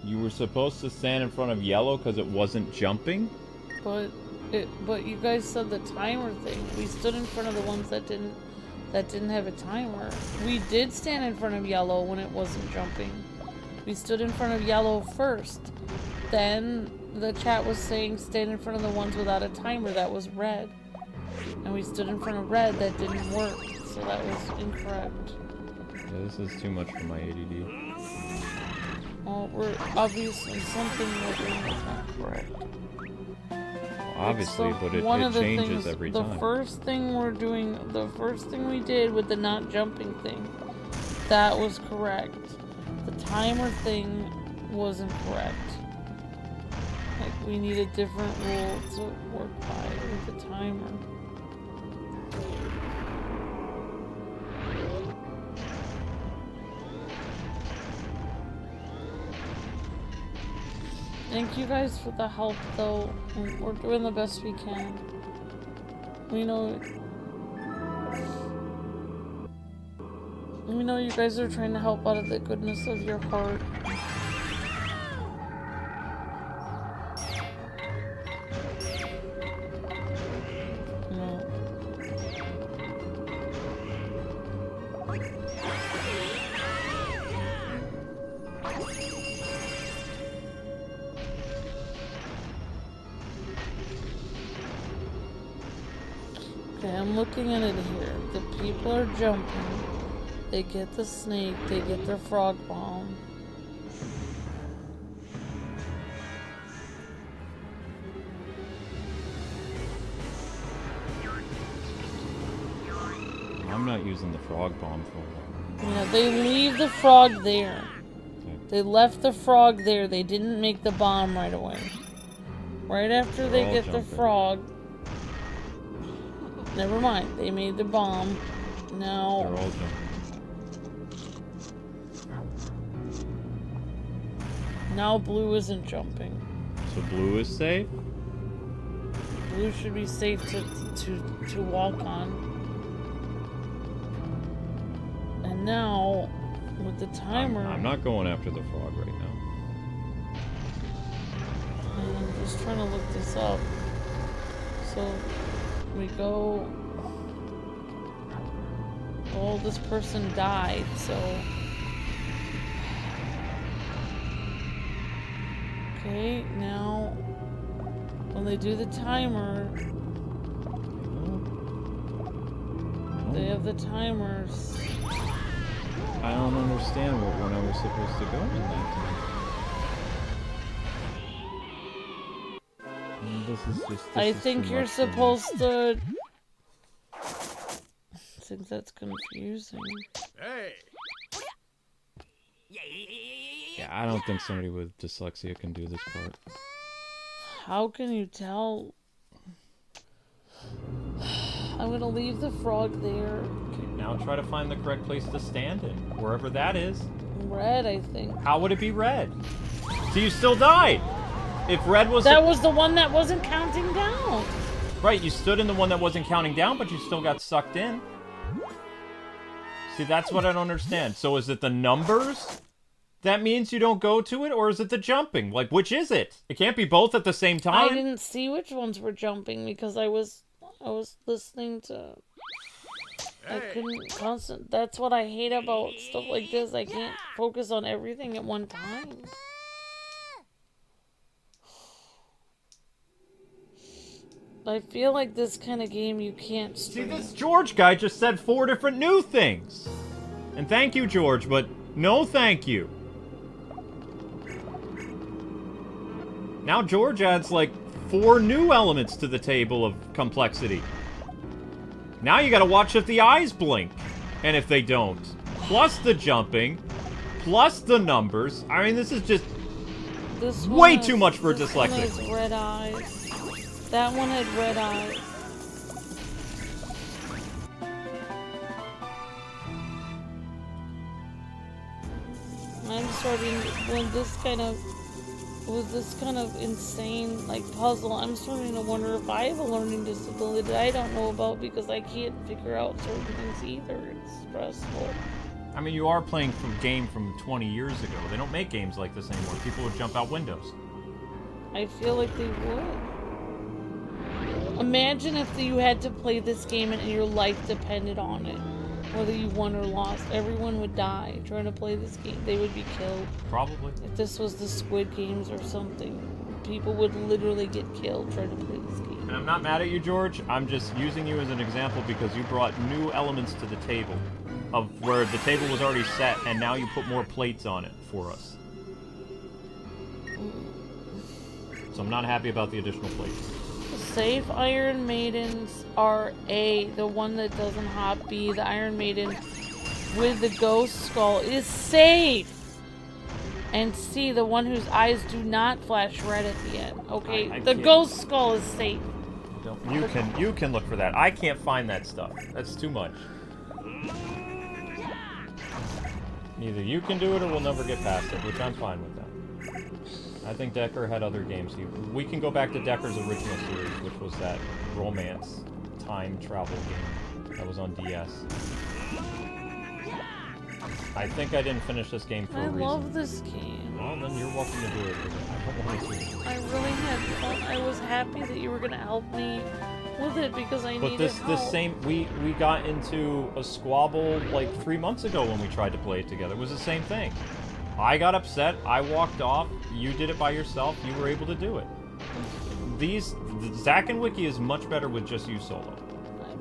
You were supposed to stand in front of yellow because it wasn't jumping? But you guys said the timer thing. We stood in front of the ones that didn't have a timer. We did stand in front of yellow when it wasn't jumping. We stood in front of yellow first. Then the chat was saying stand in front of the ones without a timer. That was red. And we stood in front of red. That didn't work. So that was incorrect. Yeah, this is too much for my ADD. Well, we're obviously something we're doing is not correct. Obviously, So but it one of the changes things, every the time. first thing we did with the not jumping thing, that was correct. The timer thing was incorrect. Like, we need a different rule to work by with the timer. Thank you guys for the help, though. We're doing the best we can. We know you guys are trying to help out of the goodness of your heart. No. Okay, I'm looking at it here. The people are jumping. They get the snake. They get their frog bomb. I'm not using the frog bomb for a while. Yeah, they leave the frog there. Okay. They left the frog there. They didn't make the bomb right away. Right after They're they all get the jumping. frog. Never mind. They made the bomb. They're Now, all jumping. now blue isn't jumping. So blue is safe? blue should be safe to walk on. And now, with the timer... I'm not going after the frog right now. I'm just trying to look this up. So, we go... Oh, this person died, so... Okay, now... When they do the timer... They have the timers. I don't understand when I was supposed to go in that time. This is just... I think you're supposed to... I think that's confusing. Hey! Yeah, I don't think somebody with dyslexia can do this part. How can you tell? I'm gonna leave the frog there. Okay, now try to find the correct place to stand in, wherever that is. Red, I think. How would it be red? So you still died! If red was... That was the one that wasn't counting down. Right, you stood in the one that wasn't counting down, but you still got sucked in. See, that's what I don't understand. So is it the numbers that means you don't go to it, or is it the jumping? Like, which is it? It can't be both at the same time. I didn't see which ones were jumping because I was listening to... I couldn't constant. That's what I hate about stuff like this. I can't focus on everything at one time. I feel like this kind of game you can't stream. See, this George guy just said 4 different new things. And thank you, George, but no thank you. Now George adds like 4 new elements to the table of complexity. Now you gotta watch if the eyes blink. And if they don't. Plus the jumping. Plus the numbers. I mean, this is just way too much for dyslexic. This one has red eyes. That one had red eyes. I'm starting with this kind of insane like puzzle. I'm starting to wonder if I have a learning disability that I don't know about because I can't figure out certain things either. It's stressful. I mean, you are playing from a game from 20 years ago. They don't make games like this anymore. People would jump out windows. I feel like they would. Imagine if you had to play this game and your life depended on it. Whether you won or lost, everyone would die trying to play this game. They would be killed. Probably. If this was the Squid Games or something, people would literally get killed trying to play this game. And I'm not mad at you, George. I'm just using you as an example because you brought new elements to the table. Of where the table was already set, and now you put more plates on it for us. So I'm not happy about the additional plates. Safe Iron Maidens are A, the one that doesn't hop. B, the Iron Maiden with the ghost skull is safe. And C, the one whose eyes do not flash red at the end. Okay, the ghost skull is safe. You can look for that. I can't find that stuff. That's too much. Either you can do it or we'll never get past it, which I'm fine with that. I think Decker had other games. We can go back to Decker's original series, which was that romance time travel game that was on DS. I think I didn't finish this game for a reason. I love this game. Well, then you're welcome to do it. I don't want to. I really had fun. I was happy that you were going to help me with it because I needed help. But this same... We got into a squabble like 3 months ago when we tried to play it together. It was the same thing. I got upset, I walked off, you did it by yourself, you were able to do it. Zach and Wiki is much better with just you solo.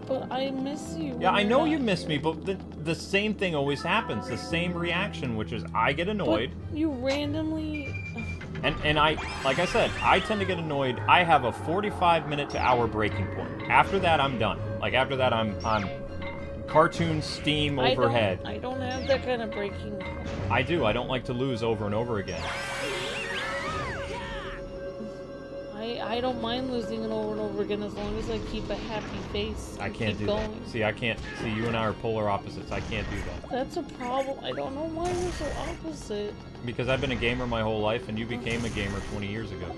But I miss you. Yeah, I know you miss me, but the same thing always happens. The same reaction, which is I get annoyed. But you randomly... And I, like I said, I tend to get annoyed. I have a 45-minute to hour breaking point. After that, I'm done. Like, after that, I'm cartoon steam overhead. I don't have that kind of breaking point. I do. I don't like to lose over and over again. I don't mind losing it over and over again as long as I keep a happy face. I can't do that. See, I can't. See, you and I are polar opposites. I can't do that. That's a problem. I don't know why we're so opposite. Because I've been a gamer my whole life, and you became a gamer 20 years ago.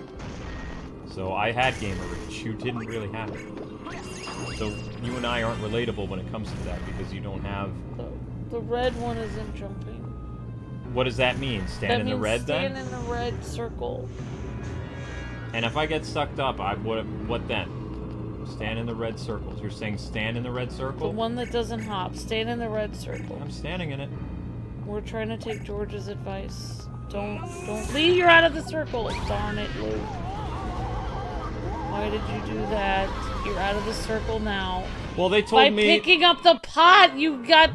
So I had gamer rage. You didn't really have it. So you and I aren't relatable when it comes to that because you don't have... The red one isn't jumping. What does that mean? Stand in the red then? Stand in the red circle. And if I get sucked up, what then? Stand in the red circles. You're saying stand in the red circle? The one that doesn't hop. Stand in the red circle. I'm standing in it. We're trying to take George's advice. Don't leave. You're out of the circle. Darn it, Luke. Why did you do that? You're out of the circle now. Well, they told me... By picking up the pot, you got...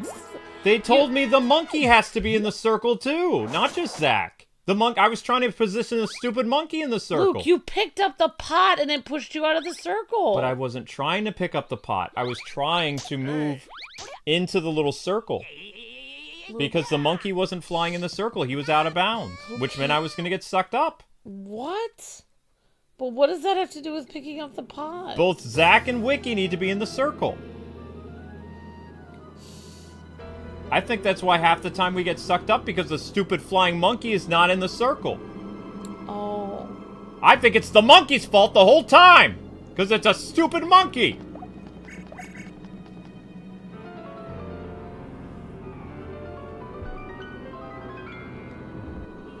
They told me the monkey has to be in the circle too, not just Zach. I was trying to position the stupid monkey in the circle. Luke, you picked up the pot and it pushed you out of the circle. But I wasn't trying to pick up the pot. I was trying to move into the little circle. Because the monkey wasn't flying in the circle. He was out of bounds, which meant I was going to get sucked up. What? But what does that have to do with picking up the pot? Both Zach and Wiki need to be in the circle. I think that's why half the time we get sucked up, because the stupid flying monkey is not in the circle. Oh. I think it's the monkey's fault the whole time! Because it's a stupid monkey!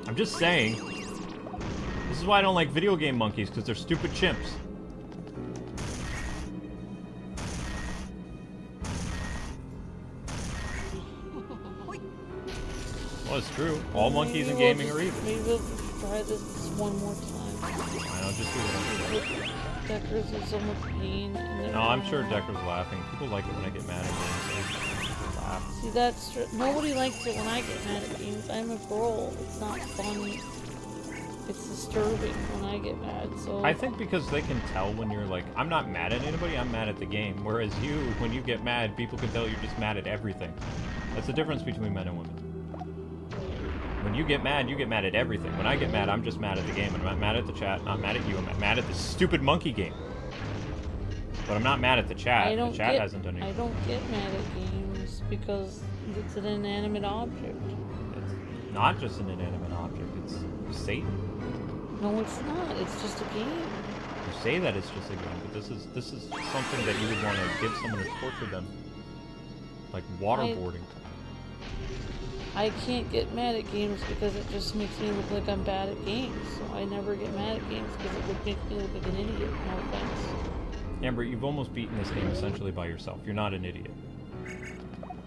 I'm just saying. This is why I don't like video game monkeys, because they're stupid chimps. Well, it's true. All monkeys in gaming are evil. Maybe we'll try this one more time. I know, just do it. Deckers are so much pain. No, I'm sure Decker's laughing. People like it when I get mad at games. They laugh. See, that's true. Nobody likes it when I get mad at games. I'm a girl. It's not funny. It's disturbing when I get mad, so... I think because they can tell when you're like, I'm not mad at anybody, I'm mad at the game. Whereas you, when you get mad, people can tell you're just mad at everything. That's the difference between men and women. When you get mad at everything. When I get mad, I'm just mad at the game. I'm not mad at the chat, not mad at you. I'm mad at the stupid monkey game. But I'm not mad at the chat. The chat hasn't done anything. I don't get mad at games because it's an inanimate object. It's not just an inanimate object. It's Satan. No, it's not. It's just a game. You say that it's just a game, but this is something that you would want to give someone to torture them. Like waterboarding. I can't get mad at games because it just makes me look like I'm bad at games. So I never get mad at games because it would make me look like an idiot. No offense. Amber, you've almost beaten this game essentially by yourself. You're not an idiot.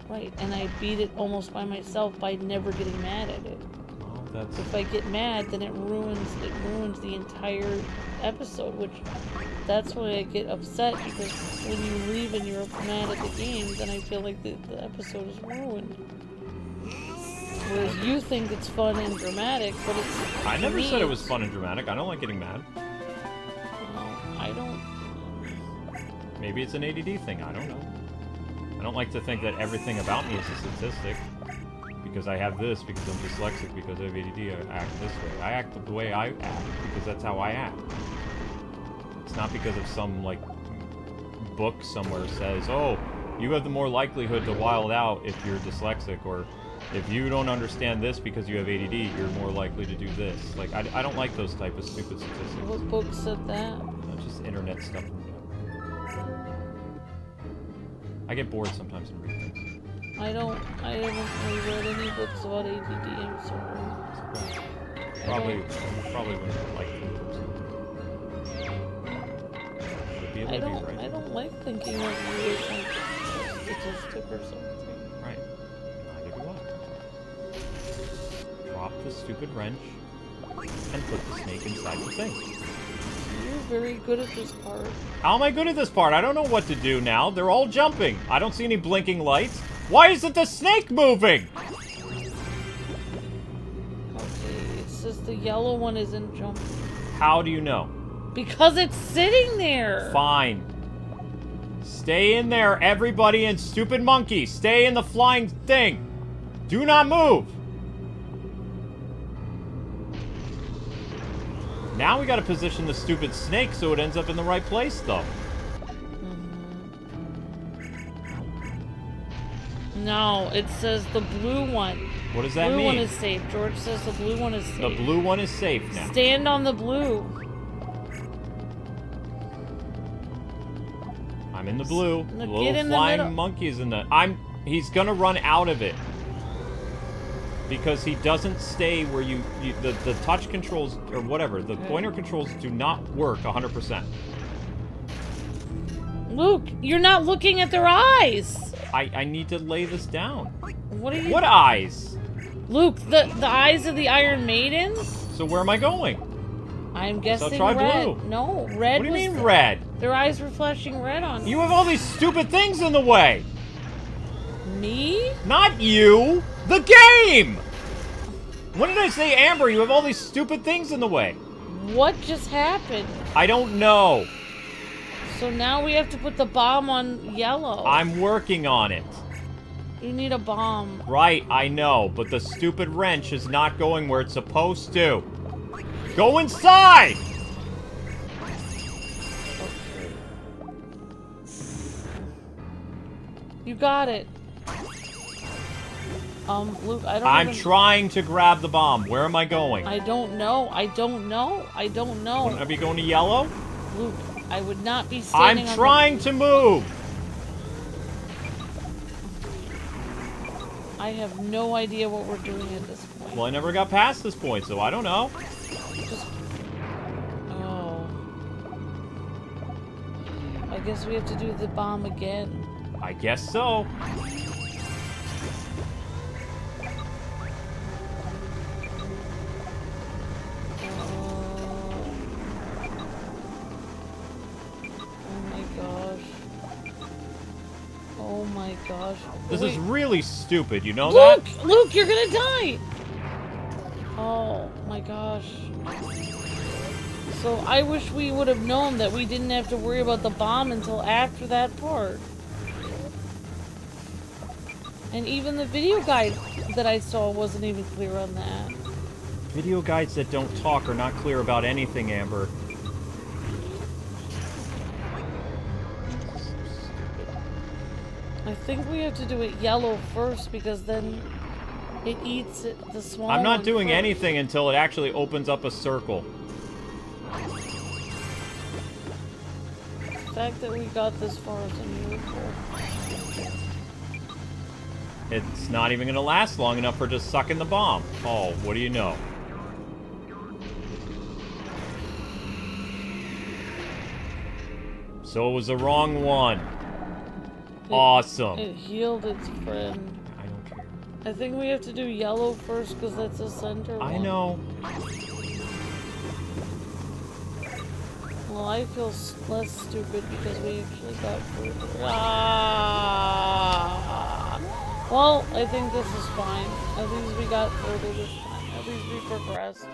Right, and I beat it almost by myself by never getting mad at it. Well, that's... If I get mad, then it ruins the entire episode, which that's why I get upset, because when you leave and you're mad at the game, then I feel like the episode is ruined. Whereas you think it's fun and dramatic, but it's... I never said it was fun and dramatic. I don't like getting mad. No, I don't... Maybe it's an ADD thing. I don't know. I don't like to think that everything about me is a statistic. Because I have this, because I'm dyslexic, because I have ADD, I act this way. I act the way I act, because that's how I act. It's not because of some, like, book somewhere says, oh, you have the more likelihood to wild out if you're dyslexic, or if you don't understand this because you have ADD, you're more likely to do this. Like, I don't like those type of stupid statistics. What book said that? Just internet stuff. I get bored sometimes and read things. I haven't really read any books about ADD, I'm sorry. Probably wouldn't like them personally. Should be able to be right. I don't like thinking like you or some statistic or something. Right. Neither do I. Drop the stupid wrench and put the snake inside the thing. You're very good at this part. How am I good at this part? I don't know what to do now. They're all jumping. I don't see any blinking lights. Why isn't the snake moving? Okay, it says the yellow one isn't jumping. How do you know? Because it's sitting there. Fine. Stay in there, everybody, and stupid monkey. Stay in the flying thing. Do not move. Now we gotta position the stupid snake so it ends up in the right place, though. No, it says the blue one. What does that mean? The blue one is safe. George says the blue one is safe. The blue one is safe now. Stand on the blue. I'm in the blue. The Get little in the flying middle. monkey's in the... He's gonna run out of it. Because he doesn't stay where the touch controls, or whatever, the pointer controls do not work 100%. Luke, you're not looking at their eyes. I need to lay this down. What are you... What eyes? Luke, the eyes of the Iron Maidens? So where am I going? I'm guessing try red. blue. No, red. What do you was mean red? Their eyes were flashing red on You have all these stupid things in the way! me? Not you! The game! When did I say, Amber, you have all these stupid things in the way? What just happened? I don't know. So now we have to put the bomb on yellow. I'm working on it. You need a bomb. Right, I know, but the stupid wrench is not going where it's supposed to. Go inside! You got it. Luke, I don't I'm even... trying to grab the bomb. Where am I going? I don't know. I don't know. I don't know. Wouldn't I be going to yellow? Luke, I would not be standing I'm trying to move! I have no idea what we're doing at this point. Well, I never got past this point, so I don't know. Just... Oh. I guess we have to do the bomb again. I guess so. Oh my gosh. This Wait. is really stupid, you know that? Luke, you're gonna die! Oh my gosh. So I wish we would have known that we didn't have to worry about the bomb until after that part. And even the video guide that I saw wasn't even clear on that. Video guides that don't talk are not clear about anything, Amber. I think we have to do it yellow first because then it eats it, the small I'm not one doing first. anything until it actually opens up a circle. The fact that we got this far is a miracle. It's not even going to last long enough for just sucking the bomb. Oh, what do you know? So it was the wrong one. Awesome. It healed its friend. I don't care. I think we have to do yellow first because that's the center one. I know. Well, I feel less stupid because we actually got further. Ah! Well, I think this is fine. At least we got further this time. At least we progressed.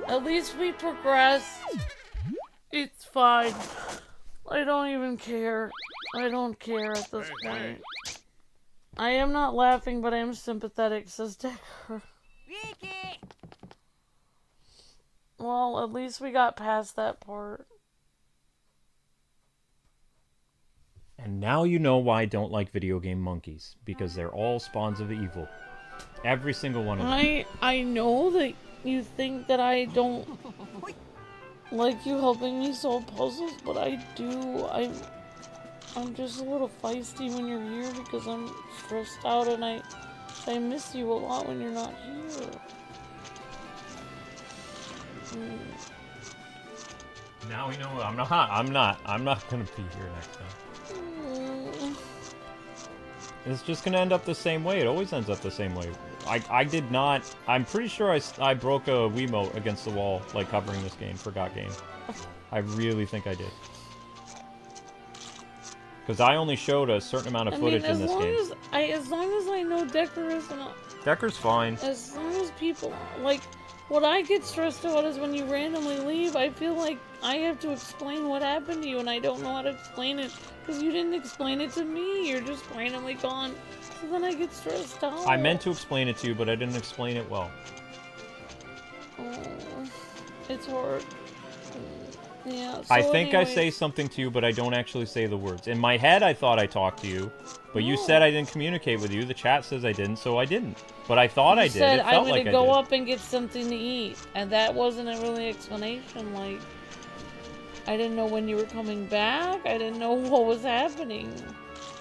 At least we progressed. It's fine. I don't even care. I don't care at this point. I am not laughing, but I am sympathetic, says Decker. Well, at least we got past that part. And now you know why I don't like video game monkeys. Because they're all spawns of evil. Every single one of them. I know that you think that I don't like you helping me solve puzzles, but I do. I'm just a little feisty when you're here because I'm stressed out and I miss you a lot when you're not here. Now we know I'm not gonna be here next time. It's just gonna end up the same way. It always ends up the same way. I did not. I'm pretty sure I broke a Wiimote against the wall, like covering this game, forgot game. I really think I did. Because I only showed a certain amount of footage in this game. As long as I know Decker isn't. Decker's fine. As long as people like. What I get stressed about is when you randomly leave, I feel like I have to explain what happened to you and I don't know how to explain it because you didn't explain it to me. You're just randomly gone. So then I get stressed out. I meant to explain it to you, but I didn't explain it well. Oh, it's hard. Yeah. So I think anyways, I say something to you, but I don't actually say the words. In my head, I thought I talked to you, but you said I didn't communicate with you. The chat says I didn't, so I didn't. But I thought I did. Said, It felt I'm like gonna go I did. up and get something to eat, and that wasn't a really explanation. Like, I didn't know when you were coming back. I didn't know what was happening.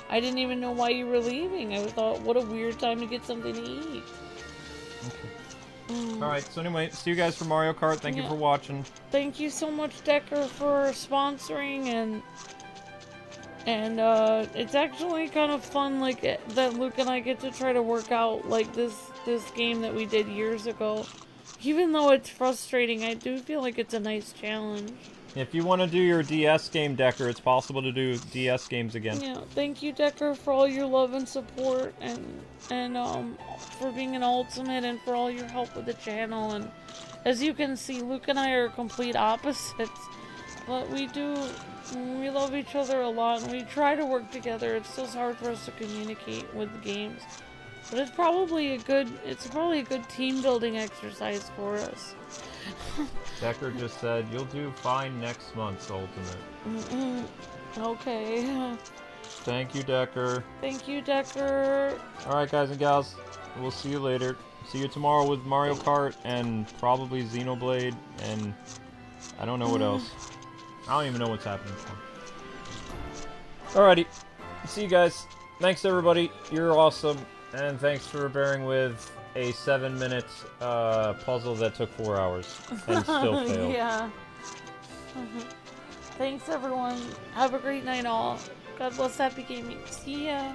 I didn't even know why you were leaving. I thought, what a weird time to get something to eat. Alright, so anyway, see you guys for Mario Kart. Thank you for watching. Thank you so much, Decker, for sponsoring, and it's actually kind of fun, like, that Luke and I get to try to work out, like, this game that we did years ago. Even though it's frustrating, I do feel like it's a nice challenge. If you want to do your DS game, Decker, it's possible to do DS games again. Yeah, thank you, Decker, for all your love and support, and for being an ultimate, and for all your help with the channel. And as you can see, Luke and I are complete opposites, but we love each other a lot, and we try to work together. It's just hard for us to communicate with the games, but it's probably a good team building exercise for us. Decker just said, you'll do fine next month's Ultimate. Okay. Thank you, Decker. Thank you, Decker. Alright, guys and gals. We'll see you later. See you tomorrow with Mario Kart and probably Xenoblade and I don't know what else. I don't even know what's happening. Alrighty. See you guys. Thanks, everybody. You're awesome. And thanks for bearing with a 7-minute puzzle that took 4 hours and still failed. Yeah. Thanks, everyone. Have a great night, all. God bless, happy gaming. See ya.